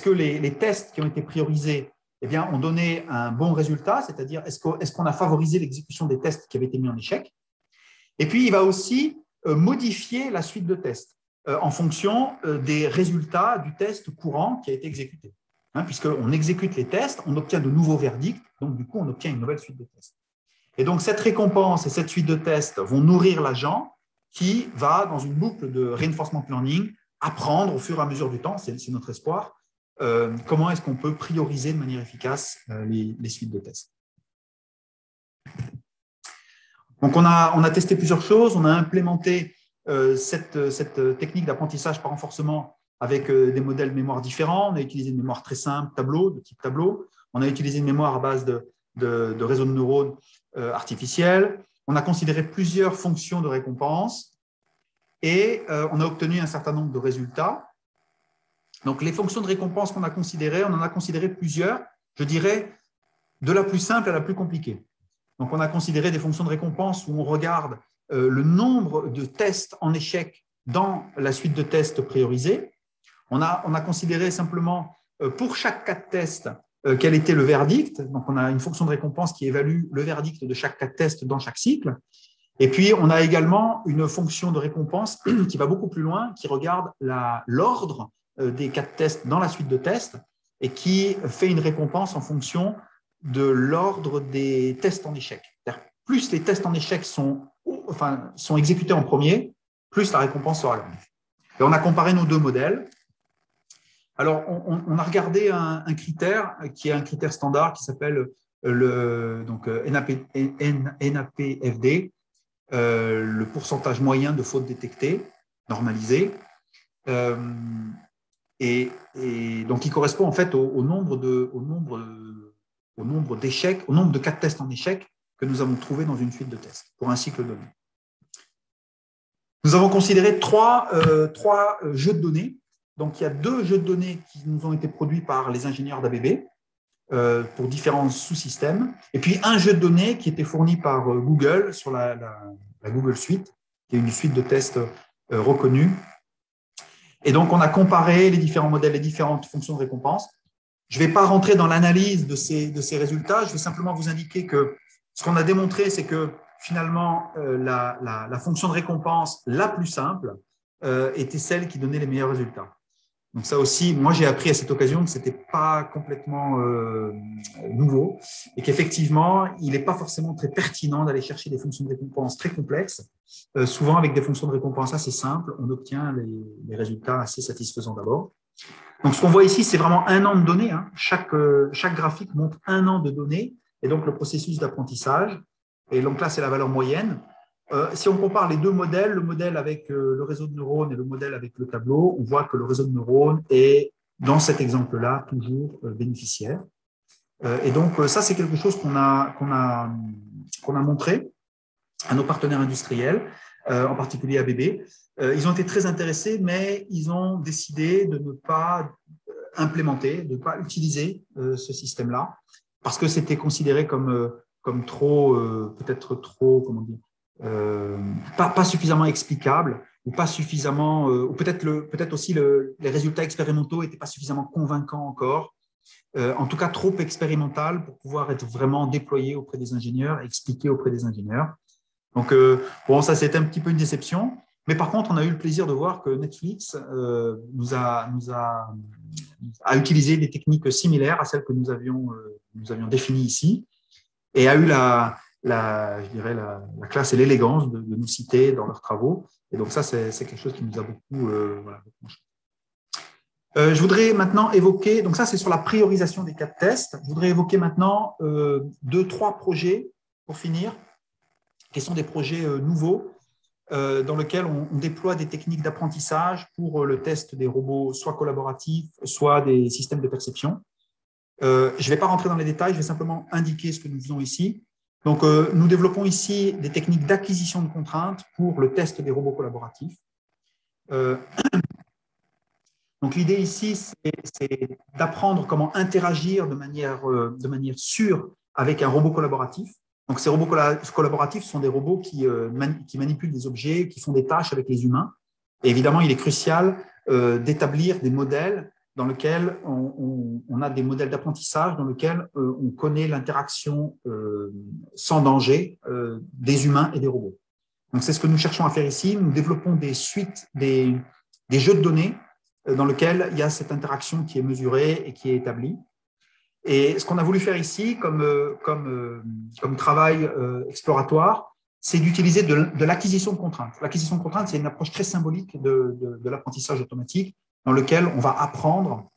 [SPEAKER 2] que les tests qui ont été priorisés, eh bien, ont donné un bon résultat, c'est-à-dire est-ce qu'on a favorisé l'exécution des tests qui avaient été mis en échec. Et puis, il va aussi modifier la suite de tests en fonction des résultats du test courant qui a été exécuté. Puisqu'on exécute les tests, on obtient de nouveaux verdicts, donc du coup, on obtient une nouvelle suite de tests. Et donc, cette récompense et cette suite de tests vont nourrir l'agent qui va, dans une boucle de reinforcement learning, apprendre au fur et à mesure du temps, c'est notre espoir, comment est-ce qu'on peut prioriser de manière efficace les suites de tests. Donc, on a testé plusieurs choses, on a implémenté cette technique d'apprentissage par renforcement avec des modèles de mémoire différents. On a utilisé une mémoire très simple, de type tableau. On a utilisé une mémoire à base de réseaux de neurones artificiels. On a considéré plusieurs fonctions de récompense et on a obtenu un certain nombre de résultats. Donc, les fonctions de récompense qu'on a considérées, on en a considéré plusieurs, je dirais, de la plus simple à la plus compliquée. Donc, on a considéré des fonctions de récompense où on regarde le nombre de tests en échec dans la suite de tests priorisés. On a considéré simplement, pour chaque cas de test, quel était le verdict. Donc, on a une fonction de récompense qui évalue le verdict de chaque cas de test dans chaque cycle. Et puis, on a également une fonction de récompense qui va beaucoup plus loin, qui regarde l'ordre des cas de test dans la suite de tests et qui fait une récompense en fonction de l'ordre des tests en échec. Plus les tests en échec sont exécutés en premier, plus la récompense sera grande. Et on a comparé nos 2 modèles. Alors, on a regardé un critère qui est un critère standard qui s'appelle le NAPFD, le pourcentage moyen de fautes détectées, normalisé. Et donc, il correspond en fait au nombre d'échecs, au nombre de cas de tests en échec que nous avons trouvé dans une suite de tests pour un cycle donné. Nous avons considéré 3 jeux de données. Donc, il y a 2 jeux de données qui nous ont été produits par les ingénieurs d'ABB pour différents sous-systèmes. Et puis, un jeu de données qui était fourni par Google sur la Google Suite, qui est une suite de tests reconnue. Et donc, on a comparé les différents modèles, les différentes fonctions de récompense. Je ne vais pas rentrer dans l'analyse de ces résultats. Je vais simplement vous indiquer que ce qu'on a démontré, c'est que finalement, la fonction de récompense la plus simple était celle qui donnait les meilleurs résultats. Donc ça aussi, moi j'ai appris à cette occasion que ce n'était pas complètement nouveau et qu'effectivement, il n'est pas forcément très pertinent d'aller chercher des fonctions de récompense très complexes. Souvent, avec des fonctions de récompense assez simples, on obtient les résultats assez satisfaisants d'abord. Donc ce qu'on voit ici, c'est vraiment un an de données. Hein. Chaque graphique montre un an de données et donc le processus d'apprentissage. Et donc là, c'est la valeur moyenne. Si on compare les deux modèles, le modèle avec le réseau de neurones et le modèle avec le tableau, on voit que le réseau de neurones est, dans cet exemple-là, toujours bénéficiaire. Et donc, ça, c'est quelque chose qu'on a montré à nos partenaires industriels, en particulier ABB. Ils ont été très intéressés, mais ils ont décidé de ne pas implémenter, de ne pas utiliser ce système-là, parce que c'était considéré comme trop, peut-être trop, comment dire, pas suffisamment explicable ou pas suffisamment, ou peut-être aussi les résultats expérimentaux n'étaient pas suffisamment convaincants encore, en tout cas trop expérimental pour pouvoir être vraiment déployé auprès des ingénieurs, expliqué auprès des ingénieurs. Donc, bon, ça c'était un petit peu une déception, mais par contre, on a eu le plaisir de voir que Netflix nous a utilisé des techniques similaires à celles que nous avions définies ici et a eu je dirais la classe et l'élégance de nous citer dans leurs travaux. Et donc ça, c'est quelque chose qui nous a beaucoup je voudrais maintenant évoquer, donc ça c'est sur la priorisation des cas de test. Je voudrais évoquer maintenant 2-3 projets pour finir, qui sont des projets nouveaux dans lesquels on déploie des techniques d'apprentissage pour le test des robots soit collaboratifs, soit des systèmes de perception. Je ne vais pas rentrer dans les détails, je vais simplement indiquer ce que nous faisons ici. Donc, nous développons ici des techniques d'acquisition de contraintes pour le test des robots collaboratifs. Donc, l'idée ici, c'est d'apprendre comment interagir de manière sûre avec un robot collaboratif. Donc, ces robots collaboratifs sont des robots qui manipulent des objets, qui font des tâches avec les humains. Et évidemment, il est crucial d'établir des modèles dans lesquels on a des modèles d'apprentissage dans lesquels on connaît l'interaction sans danger des humains et des robots. Donc, c'est ce que nous cherchons à faire ici. Nous développons des suites, des jeux de données dans lesquels il y a cette interaction qui est mesurée et qui est établie. Et ce qu'on a voulu faire ici comme travail exploratoire, c'est d'utiliser de l'acquisition de contraintes. L'acquisition de contraintes, c'est une approche très symbolique de l'apprentissage automatique dans lequel on va apprendre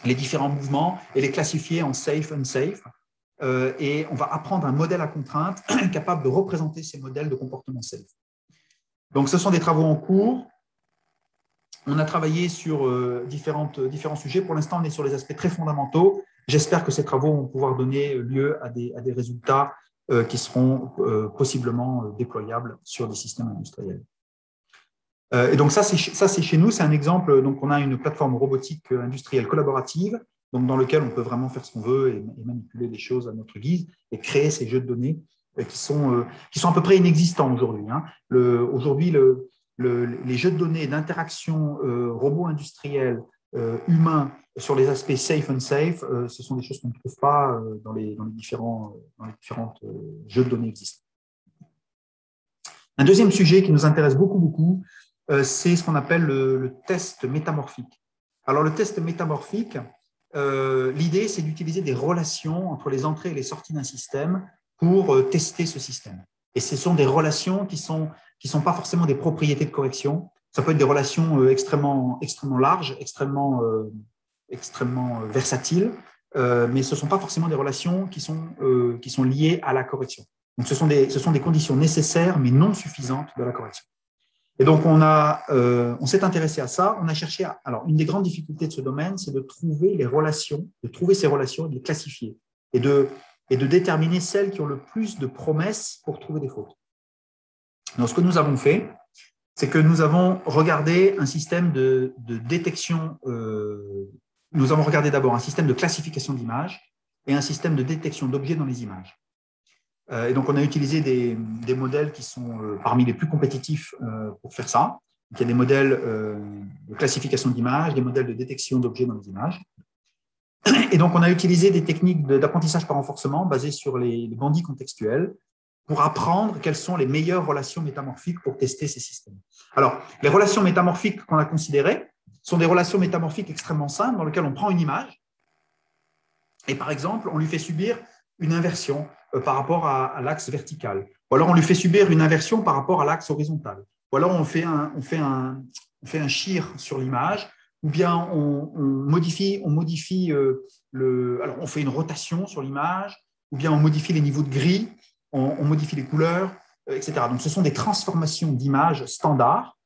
[SPEAKER 2] les différents mouvements et les classifier en safe, unsafe. Et on va apprendre un modèle à contrainte capable de représenter ces modèles de comportement safe. Donc, ce sont des travaux en cours. On a travaillé sur différents sujets. Pour l'instant, on est sur les aspects très fondamentaux. J'espère que ces travaux vont pouvoir donner lieu à des résultats qui seront possiblement déployables sur des systèmes industriels. Et donc, ça, c'est chez nous. C'est un exemple. Donc, on a une plateforme robotique industrielle collaborative donc dans lequel on peut vraiment faire ce qu'on veut et manipuler les choses à notre guise et créer ces jeux de données qui sont à peu près inexistants aujourd'hui. Hein. Aujourd'hui, les jeux de données d'interaction robots industriels humains sur les aspects safe and safe, ce sont des choses qu'on ne trouve pas dans les différents jeux de données existants. Un deuxième sujet qui nous intéresse beaucoup, c'est ce qu'on appelle le test métamorphique. Alors, le test métamorphique, l'idée, c'est d'utiliser des relations entre les entrées et les sorties d'un système pour tester ce système. Et ce sont des relations qui sont pas forcément des propriétés de correction. Ça peut être des relations extrêmement larges, extrêmement versatiles, mais ce ne sont pas forcément des relations qui sont liées à la correction. Donc, ce sont des conditions nécessaires, mais non suffisantes de la correction. Et donc, on s'est intéressé à ça. On a cherché alors, une des grandes difficultés de ce domaine, c'est de trouver ces relations et de les classifier et de déterminer celles qui ont le plus de promesses pour trouver des fautes. Donc, ce que nous avons fait, c'est que nous avons regardé un système de détection. Nous avons regardé d'abord un système de classification d'images et un système de détection d'objets dans les images. Et donc, on a utilisé des modèles qui sont parmi les plus compétitifs pour faire ça. il y a des modèles de classification d'images, des modèles de détection d'objets dans les images. Et donc, on a utilisé des techniques d'apprentissage par renforcement basées sur les bandits contextuels pour apprendre quelles sont les meilleures relations métamorphiques pour tester ces systèmes. Alors, les relations métamorphiques qu'on a considérées sont des relations métamorphiques extrêmement simples dans lesquelles on prend une image et, par exemple, on lui fait subir une inversion par rapport à l'axe vertical. Ou alors, on lui fait subir une inversion par rapport à l'axe horizontal. Ou alors, on fait un shear sur l'image, ou bien on modifie alors on fait une rotation sur l'image, ou bien on modifie les niveaux de gris, on modifie les couleurs, etc. Donc, ce sont des transformations d'images standards.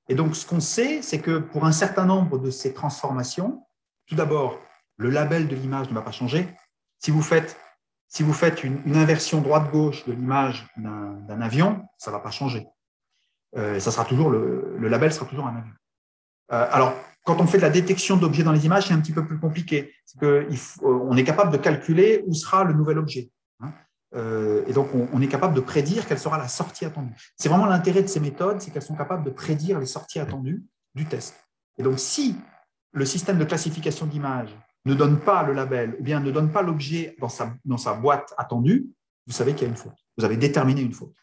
[SPEAKER 2] Et donc, ce qu'on sait, c'est que pour un certain nombre de ces transformations, tout d'abord, le label de l'image ne va pas changer. Si vous faites une inversion droite-gauche de l'image d'un avion, ça ne va pas changer. Ça sera toujours le label sera toujours un avion. Alors, quand on fait de la détection d'objets dans les images, c'est un petit peu plus compliqué. On est capable de calculer où sera le nouvel objet. Et donc, on est capable de prédire quelle sera la sortie attendue. C'est vraiment l'intérêt de ces méthodes, c'est qu'elles sont capables de prédire les sorties attendues du test. Et donc, si le système de classification d'images ne donne pas le label, ou bien ne donne pas l'objet dans sa boîte attendue, vous savez qu'il y a une faute. Vous avez déterminé une faute.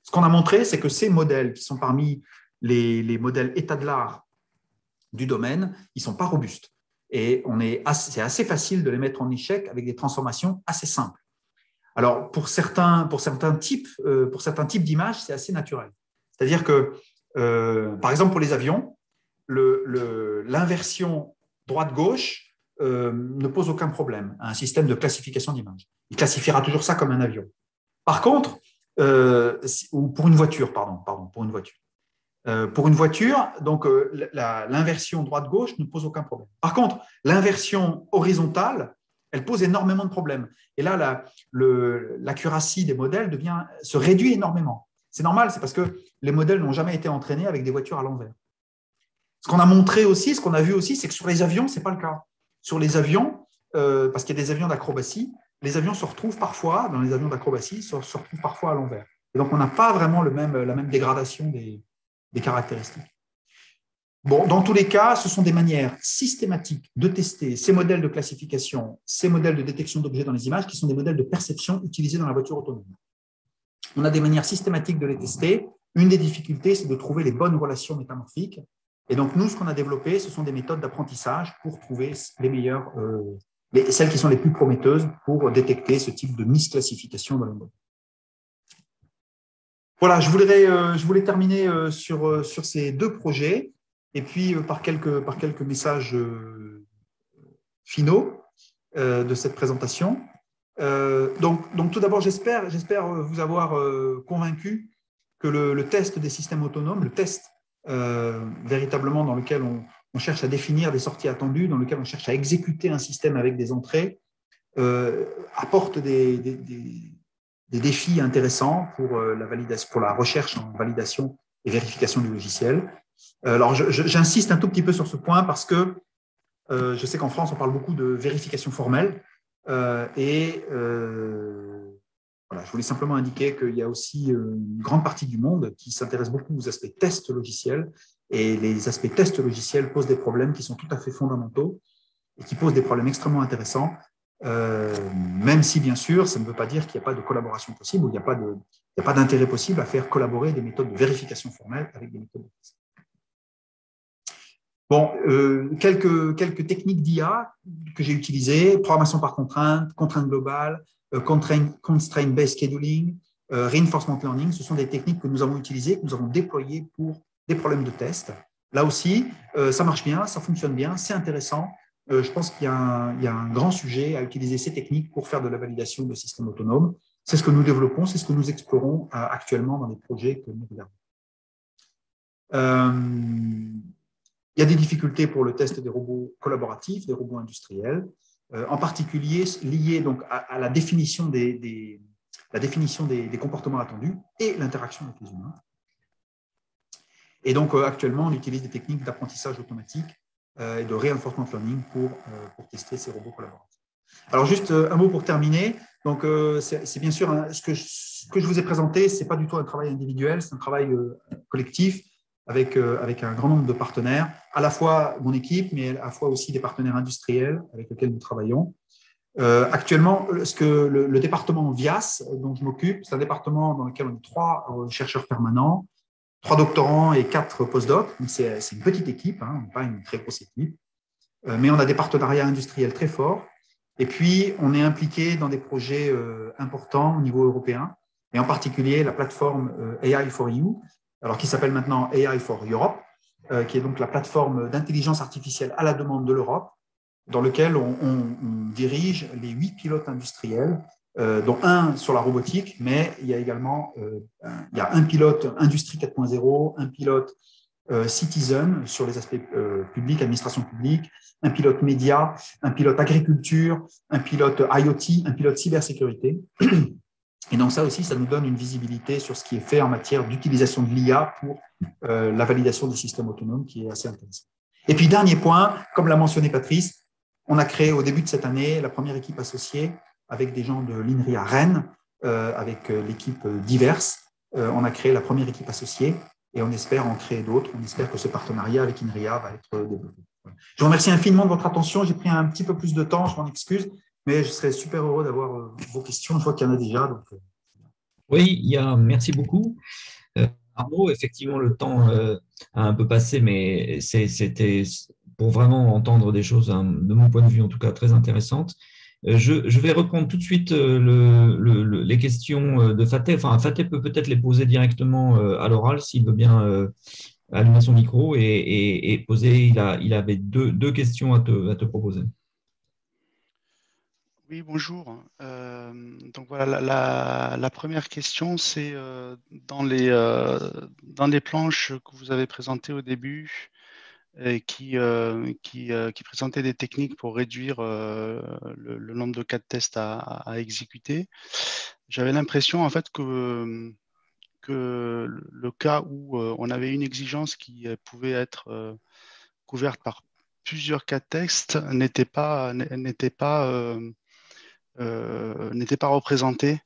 [SPEAKER 2] Ce qu'on a montré, c'est que ces modèles, qui sont parmi les modèles état de l'art du domaine, ils ne sont pas robustes. Et c'est assez facile de les mettre en échec avec des transformations assez simples. Alors, pour certains types d'images, c'est assez naturel. C'est-à-dire que, par exemple, pour les avions, l'inversion droite-gauche ne pose aucun problème à un système de classification d'images. Il classifiera toujours ça comme un avion. Par contre, ou pour une voiture, pour une voiture. Pour une voiture, donc l'inversion droite-gauche ne pose aucun problème. Par contre, l'inversion horizontale, elle pose énormément de problèmes. Et là, l'accuracy des modèles se réduit énormément. C'est normal, c'est parce que les modèles n'ont jamais été entraînés avec des voitures à l'envers. Ce qu'on a montré aussi, ce qu'on a vu aussi, c'est que sur les avions, ce n'est pas le cas. Sur les avions, parce qu'il y a des avions d'acrobatie, les avions se retrouvent parfois, dans les avions d'acrobatie, se retrouvent parfois à l'envers. Et donc, on n'a pas vraiment la même dégradation des caractéristiques. Bon, dans tous les cas, ce sont des manières systématiques de tester ces modèles de classification, ces modèles de détection d'objets dans les images, qui sont des modèles de perception utilisés dans la voiture autonome. On a des manières systématiques de les tester. Une des difficultés, c'est de trouver les bonnes relations métamorphiques. Et donc, nous, ce qu'on a développé, ce sont des méthodes d'apprentissage pour trouver les meilleures, celles qui sont les plus prometteuses pour détecter ce type de misclassification dans les modèles. Voilà, je voulais terminer sur ces deux projets et puis par quelques messages finaux de cette présentation. Donc tout d'abord, j'espère vous avoir convaincu que le test des systèmes autonomes, le test véritablement dans lequel on cherche à définir des sorties attendues, dans lequel on cherche à exécuter un système avec des entrées, apporte des défis intéressants pour la recherche en validation et vérification du logiciel. Alors, j'insiste un tout petit peu sur ce point parce que je sais qu'en France, on parle beaucoup de vérification formelle voilà, je voulais simplement indiquer qu'il y a aussi une grande partie du monde qui s'intéresse beaucoup aux aspects tests logiciels et les aspects tests logiciels posent des problèmes qui sont tout à fait fondamentaux et qui posent des problèmes extrêmement intéressants. Même si, bien sûr, ça ne veut pas dire qu'il n'y a pas de collaboration possible ou il n'y a pas d'intérêt possible à faire collaborer des méthodes de vérification formelle avec des méthodes de test. Bon, quelques techniques d'IA que j'ai utilisées, programmation par contrainte, contrainte globale, constraint-based scheduling, reinforcement learning, ce sont des techniques que nous avons utilisées, que nous avons déployées pour des problèmes de test. Là aussi, ça marche bien, ça fonctionne bien, c'est intéressant. Je pense qu'il y a un grand sujet à utiliser ces techniques pour faire de la validation de systèmes autonomes. C'est ce que nous développons, c'est ce que nous explorons actuellement dans les projets que nous regardons. Il y a des difficultés pour le test des robots collaboratifs, des robots industriels, en particulier liées donc à la définition des comportements attendus et l'interaction avec les humains. Et donc, actuellement, on utilise des techniques d'apprentissage automatique et de reinforcement learning pour tester ces robots collaboratifs. Alors, juste un mot pour terminer. Donc, c'est bien sûr ce que je vous ai présenté, ce n'est pas du tout un travail individuel, c'est un travail collectif. avec un grand nombre de partenaires, à la fois mon équipe, mais à la fois aussi des partenaires industriels avec lesquels nous travaillons. Actuellement, le département VIAS, dont je m'occupe, c'est un département dans lequel on est 3 chercheurs permanents, 3 doctorants et 4 postdocs. C'est une petite équipe, hein, pas une très grosse équipe, mais on a des partenariats industriels très forts. Et puis, on est impliqué dans des projets importants au niveau européen, et en particulier la plateforme AI for EU, alors qui s'appelle maintenant AI for Europe, qui est donc la plateforme d'intelligence artificielle à la demande de l'Europe, dans lequel on dirige les 8 pilotes industriels, dont un sur la robotique, mais il y a également un pilote industrie 4.0, un pilote citizen sur les aspects publics, administration publique, un pilote média, un pilote agriculture, un pilote IoT, un pilote cybersécurité. Et donc ça aussi, ça nous donne une visibilité sur ce qui est fait en matière d'utilisation de l'IA pour la validation des systèmes autonomes, qui est assez intéressant. Et puis, dernier point, comme l'a mentionné Patrice, on a créé au début de cette année la première équipe associée avec des gens de l'INRIA Rennes, avec l'équipe diverse. On a créé la première équipe associée et on espère en créer d'autres. On espère que ce partenariat avec INRIA va être développé. Je vous remercie infiniment de votre attention. J'ai pris un petit peu plus de temps, je m'en excuse, mais je serais super heureux d'avoir vos questions. Je vois qu'il y en a déjà. Donc...
[SPEAKER 1] Oui, merci beaucoup. Arnaud, effectivement, le temps a un peu passé, mais c'était pour vraiment entendre des choses, hein, de mon point de vue en tout cas, très intéressantes. Je vais reprendre tout de suite les questions de Fateh. Enfin, Fateh peut peut-être les poser directement à l'oral s'il veut bien allumer son micro et poser. Il avait deux questions à te proposer.
[SPEAKER 3] Oui, bonjour. Donc voilà, la première question, c'est dans les planches que vous avez présentées au début, qui présentaient des techniques pour réduire le nombre de cas de tests à exécuter. J'avais l'impression en fait que le cas où on avait une exigence qui pouvait être couverte par plusieurs cas de tests n'était pas représenté,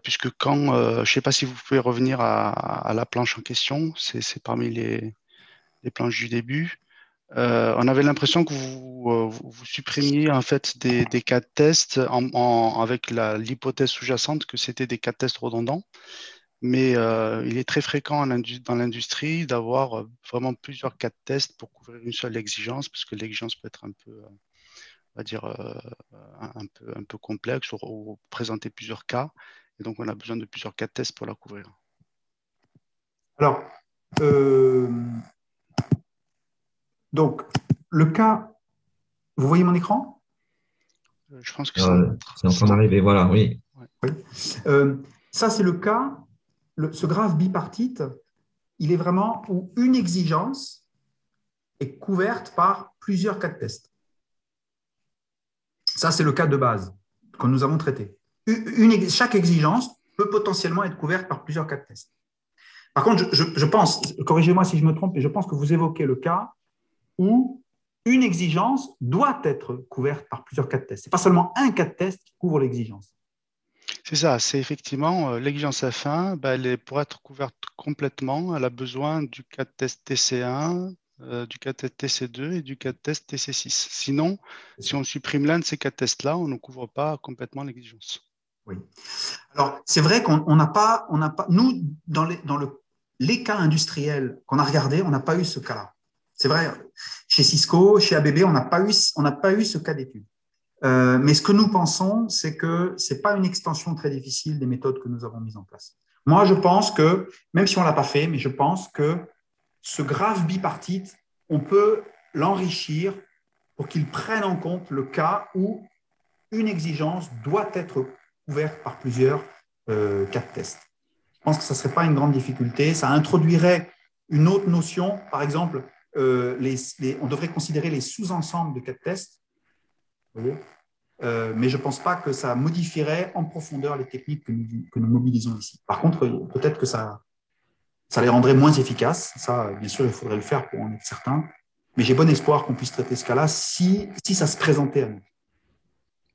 [SPEAKER 3] puisque quand, je ne sais pas si vous pouvez revenir à la planche en question, c'est parmi les planches du début. On avait l'impression que vous supprimiez en fait des cas de test avec l'hypothèse sous-jacente que c'était des cas de test redondants. Mais il est très fréquent dans l'industrie d'avoir vraiment plusieurs cas de test pour couvrir une seule exigence, parce que l'exigence peut être un peu, on va dire, un peu complexe ou présenter plusieurs cas. Et donc, on a besoin de plusieurs cas de test pour la couvrir.
[SPEAKER 2] Alors, donc, le cas, vous voyez mon écran?
[SPEAKER 3] Je pense que
[SPEAKER 1] c'est en train d'arriver, voilà, oui.
[SPEAKER 2] Oui. Ça, c'est le cas, ce graphe bipartite, il est vraiment où une exigence est couverte par plusieurs cas de test. Ça, c'est le cas de base que nous avons traité. Chaque exigence peut potentiellement être couverte par plusieurs cas de test. Par contre, je pense, corrigez-moi si je me trompe, mais je pense que vous évoquez le cas où une exigence doit être couverte par plusieurs cas de test. Ce n'est pas seulement un cas de test qui couvre l'exigence.
[SPEAKER 3] C'est ça, c'est effectivement l'exigence F1, pour être couverte complètement, elle a besoin du cas de test TC1, du cas de test TC2 et du cas de test TC6. Sinon, si on supprime l'un de ces cas de tests-là, on ne couvre pas complètement l'exigence.
[SPEAKER 2] Oui. Alors, c'est vrai qu'on n'a pas, nous, dans les cas industriels qu'on a regardés, on n'a pas eu ce cas-là. C'est vrai, chez Cisco, chez ABB, on n'a pas eu ce cas d'étude. Mais ce que nous pensons, c'est que ce n'est pas une extension très difficile des méthodes que nous avons mises en place. Moi, je pense que, même si on ne l'a pas fait, mais je pense que ce graphe bipartite, on peut l'enrichir pour qu'il prenne en compte le cas où une exigence doit être couverte par plusieurs cas de test. Je pense que ça ne serait pas une grande difficulté. Ça introduirait une autre notion. Par exemple, on devrait considérer les sous-ensembles de cas de test. Vous voyez, mais je ne pense pas que ça modifierait en profondeur les techniques que nous mobilisons ici. Par contre, peut-être que ça les rendrait moins efficaces. Ça, bien sûr, il faudrait le faire pour en être certain. Mais j'ai bon espoir qu'on puisse traiter ce cas-là si ça se présentait à nous.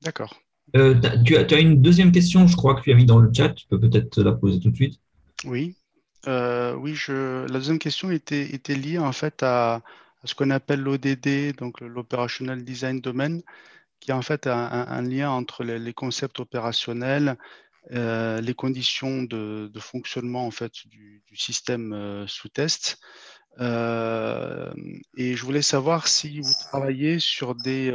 [SPEAKER 3] D'accord.
[SPEAKER 1] Tu as une deuxième question, je crois que tu as mis dans le chat. Tu peux peut-être la poser tout de suite.
[SPEAKER 3] Oui. Oui, la deuxième question était liée en fait à ce qu'on appelle l'ODD, donc l'Operational Design Domain, qui est en fait un lien entre les concepts opérationnels, les conditions de fonctionnement en fait du système sous test. Et je voulais savoir si vous travaillez sur des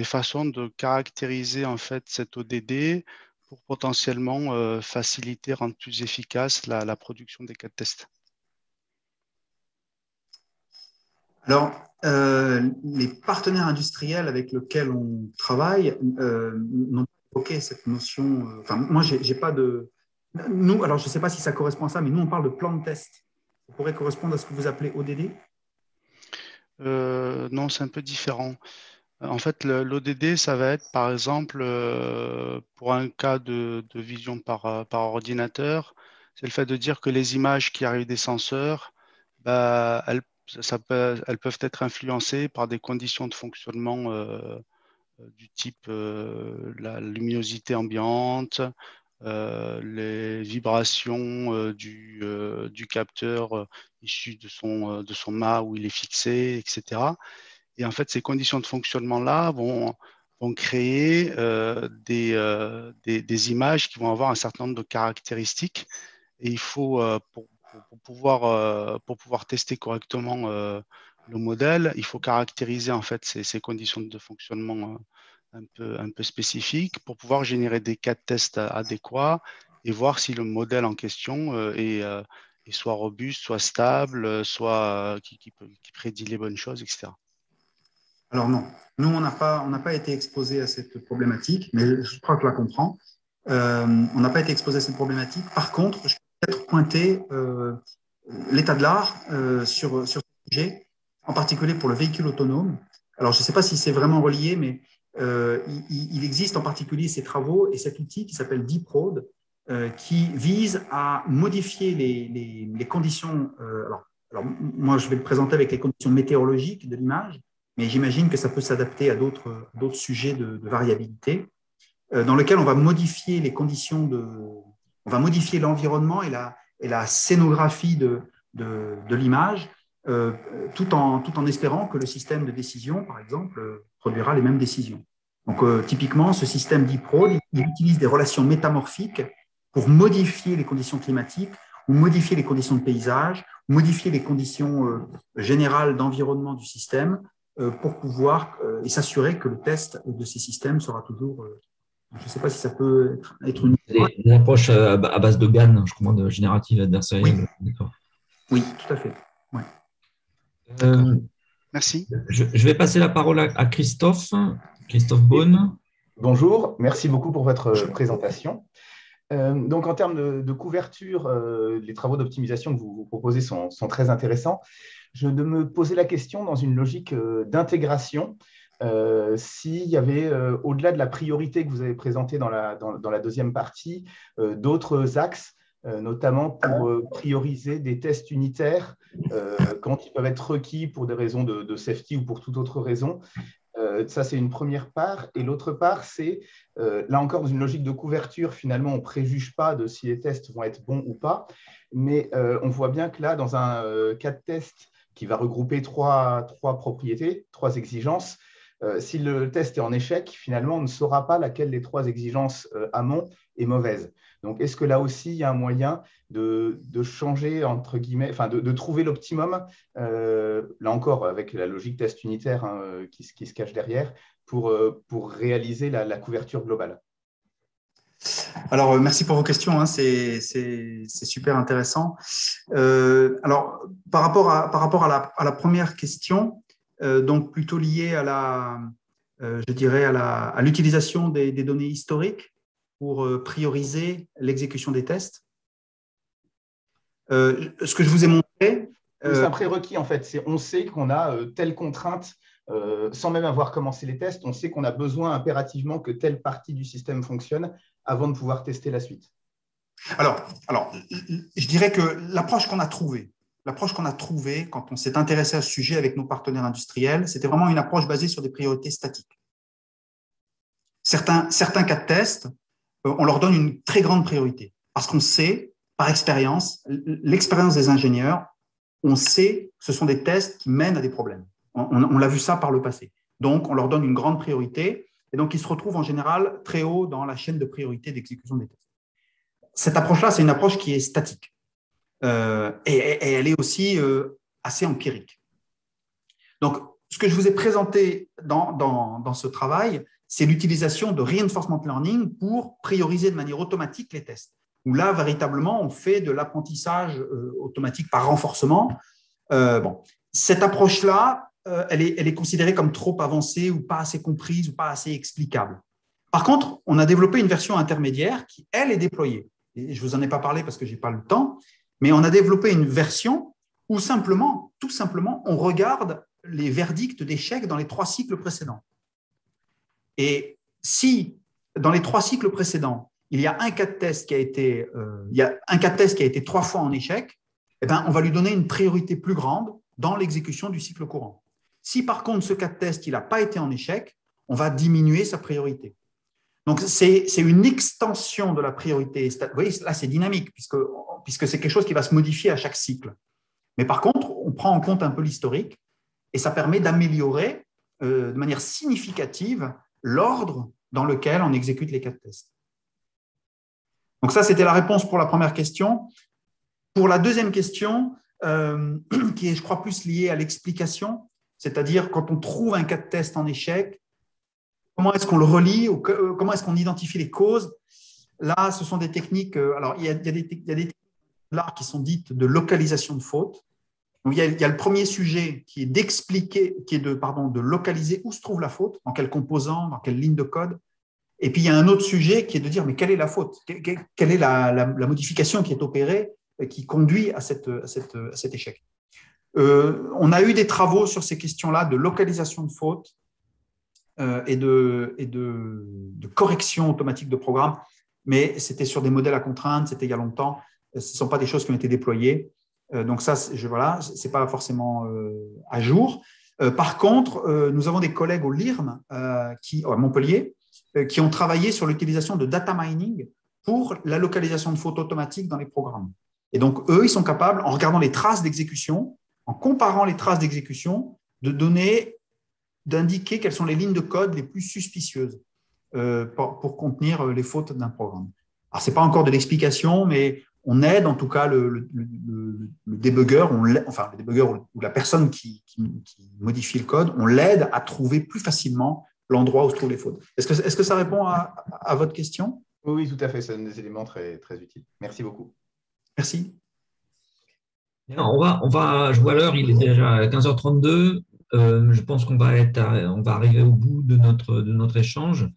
[SPEAKER 3] façons de caractériser en fait cet ODD pour potentiellement faciliter, rendre plus efficace la production des cas de test.
[SPEAKER 2] Alors, les partenaires industriels avec lesquels on travaille n'ont pas évoqué cette notion. Enfin, moi, j'ai pas de. Nous, alors je ne sais pas si ça correspond à ça, mais nous, on parle de plan de test. Ça pourrait correspondre à ce que vous appelez ODD?
[SPEAKER 3] Non, c'est un peu différent. En fait, l'ODD, ça va être, par exemple, pour un cas de vision par ordinateur, c'est le fait de dire que les images qui arrivent des senseurs, bah, elles peuvent être influencées par des conditions de fonctionnement du type la luminosité ambiante, les vibrations du capteur issu de son mât où il est fixé, etc. Et en fait, ces conditions de fonctionnement-là vont créer des images qui vont avoir un certain nombre de caractéristiques. Et il faut, pour pouvoir tester correctement le modèle, il faut caractériser en fait ces conditions de fonctionnement un peu spécifiques pour pouvoir générer des cas de test adéquats et voir si le modèle en question est soit robuste, soit stable, soit qui prédit les bonnes choses, etc.
[SPEAKER 2] Alors non, nous, on n'a pas été exposé à cette problématique, mais je crois que je la comprends. On n'a pas été exposé à cette problématique. Par contre, je peux peut-être pointer l'état de l'art sur ce sujet, en particulier pour le véhicule autonome. Alors, je ne sais pas si c'est vraiment relié, mais il existe en particulier ces travaux et cet outil qui s'appelle Deep-Road, qui vise à modifier les conditions. Alors, moi, je vais le présenter avec les conditions météorologiques de l'image, mais j'imagine que ça peut s'adapter à d'autres sujets de variabilité, dans lequel on va modifier les conditions on va modifier l'environnement et la scénographie de l'image, tout en espérant que le système de décision, par exemple, produira les mêmes décisions. Donc, typiquement, ce système DeepRoad, il utilise des relations métamorphiques pour modifier les conditions climatiques ou modifier les conditions de paysage, modifier les conditions générales d'environnement du système pour pouvoir et s'assurer que le test de ces systèmes sera toujours. Je ne sais pas si ça peut être une.
[SPEAKER 1] Des approches à base de GAN, je crois, de générative adversariale.
[SPEAKER 2] Oui, oui, tout à fait. Ouais.
[SPEAKER 1] Euh,
[SPEAKER 3] Merci.
[SPEAKER 1] je vais passer la parole à Christophe Beaune.
[SPEAKER 4] Bonjour, merci beaucoup pour votre présentation. Donc, en termes de couverture, les travaux d'optimisation que vous proposez sont très intéressants. Je me posais la question dans une logique d'intégration, s'il y avait, au-delà de la priorité que vous avez présentée dans la deuxième partie, d'autres axes, notamment pour prioriser des tests unitaires quand ils peuvent être requis pour des raisons de safety ou pour toute autre raison. Ça, c'est une première part. Et l'autre part, c'est, là encore, dans une logique de couverture, finalement, on ne préjuge pas de si les tests vont être bons ou pas. Mais on voit bien que là, dans un cas de test qui va regrouper trois propriétés, trois exigences, si le test est en échec, finalement, on ne saura pas laquelle des trois exigences amont est mauvaise. Donc, est-ce que là aussi, il y a un moyen de changer, entre guillemets, enfin, de trouver l'optimum, là encore, avec la logique test unitaire qui se cache derrière, pour réaliser la couverture globale?
[SPEAKER 2] Alors, merci pour vos questions, hein, c'est super intéressant. Alors, par rapport à la première question, donc plutôt liée à je dirais, à l'utilisation des données historiques pour prioriser l'exécution des tests. Ce que je vous ai montré…
[SPEAKER 4] C'est un prérequis, en fait. On sait qu'on a telle contrainte, sans même avoir commencé les tests, on sait qu'on a besoin impérativement que telle partie du système fonctionne avant de pouvoir tester la suite.
[SPEAKER 2] Alors, je dirais que l'approche qu'on a trouvée quand on s'est intéressé à ce sujet avec nos partenaires industriels, c'était vraiment une approche basée sur des priorités statiques. Certains cas de test, on leur donne une très grande priorité parce qu'on sait, par expérience, l'expérience des ingénieurs, on sait que ce sont des tests qui mènent à des problèmes. On l'a vu ça par le passé. Donc, on leur donne une grande priorité et donc ils se retrouvent en général très haut dans la chaîne de priorité d'exécution des tests. Cette approche-là, c'est une approche qui est statique et elle est aussi assez empirique. Donc, ce que je vous ai présenté dans ce travail, c'est l'utilisation de reinforcement learning pour prioriser de manière automatique les tests. Où là, véritablement, on fait de l'apprentissage automatique par renforcement. Cette approche-là, elle est considérée comme trop avancée ou pas assez comprise ou pas assez explicable. Par contre, on a développé une version intermédiaire qui, elle, est déployée. Et je ne vous en ai pas parlé parce que je n'ai pas le temps, mais on a développé une version où tout simplement, on regarde les verdicts d'échec dans les 3 cycles précédents. Et si, dans les 3 cycles précédents, il y a un cas de test qui a été, 3 fois en échec, eh bien, on va lui donner une priorité plus grande dans l'exécution du cycle courant. Si par contre, ce cas de test n'a pas été en échec, on va diminuer sa priorité. Donc, c'est une extension de la priorité. Vous voyez, là, c'est dynamique, puisque c'est quelque chose qui va se modifier à chaque cycle. Mais par contre, on prend en compte un peu l'historique et ça permet d'améliorer de manière significative l'ordre dans lequel on exécute les cas de test. Donc ça, c'était la réponse pour la première question. Pour la deuxième question, qui est, je crois, plus liée à l'explication, c'est-à-dire quand on trouve un cas de test en échec, comment est-ce qu'on le relie ou comment est-ce qu'on identifie les causes? Là, ce sont des techniques. Alors, il y a des techniques là qui sont dites de localisation de faute. Donc, il y a le premier sujet qui est de localiser où se trouve la faute, dans quel composant, dans quelle ligne de code. Et puis, il y a un autre sujet qui est de dire, mais quelle est la faute? Quelle est la modification qui est opérée, qui conduit à cet échec? On a eu des travaux sur ces questions-là de localisation de faute et de correction automatique de programme, mais c'était sur des modèles à contrainte, c'était il y a longtemps. Ce ne sont pas des choses qui ont été déployées. Donc ça, ce n'est pas forcément à jour. Par contre, nous avons des collègues au LIRM, à Montpellier, qui ont travaillé sur l'utilisation de data mining pour la localisation de fautes automatiques dans les programmes. Et donc, eux, ils sont capables, en regardant les traces d'exécution, en comparant les traces d'exécution, d'indiquer quelles sont les lignes de code les plus suspicieuses pour contenir les fautes d'un programme. Alors, ce n'est pas encore de l'explication, mais on aide en tout cas le débugger, le débugger ou la personne qui modifie le code, on l'aide à trouver plus facilement l'endroit où se trouvent les fautes. Est-ce que ça répond à votre question?
[SPEAKER 4] Oui, tout à fait. C'est des éléments très, très utiles. Merci beaucoup.
[SPEAKER 2] Merci.
[SPEAKER 1] Je vois l'heure, il est déjà 15h32. Je pense qu'on va arriver au bout de notre échange.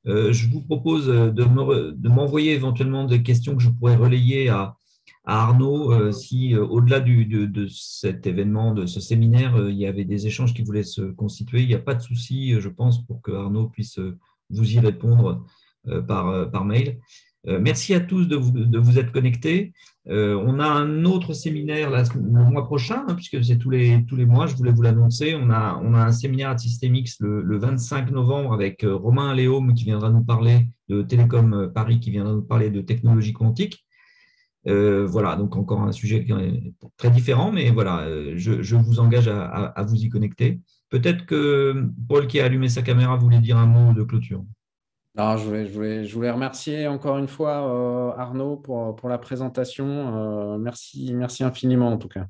[SPEAKER 1] Je vous propose de m'envoyer éventuellement des questions que je pourrais relayer à Arnaud si au-delà de cet événement, de ce séminaire, il y avait des échanges qui voulaient se constituer. Il n'y a pas de souci, je pense, pour que Arnaud puisse vous y répondre par mail. Merci à tous de vous être connectés. On a un autre séminaire le mois prochain, puisque c'est tous les mois, je voulais vous l'annoncer. On a un séminaire à Systemix le 25 novembre avec Romain Léaume qui viendra nous parler de Télécom Paris, qui viendra nous parler de technologie quantique. Voilà, donc encore un sujet qui est très différent, mais voilà, je vous engage à vous y connecter. Peut-être que Paul, qui a allumé sa caméra, voulait dire un mot de clôture.
[SPEAKER 5] Alors, je voulais remercier encore une fois Arnaud pour la présentation. Merci infiniment en tout cas.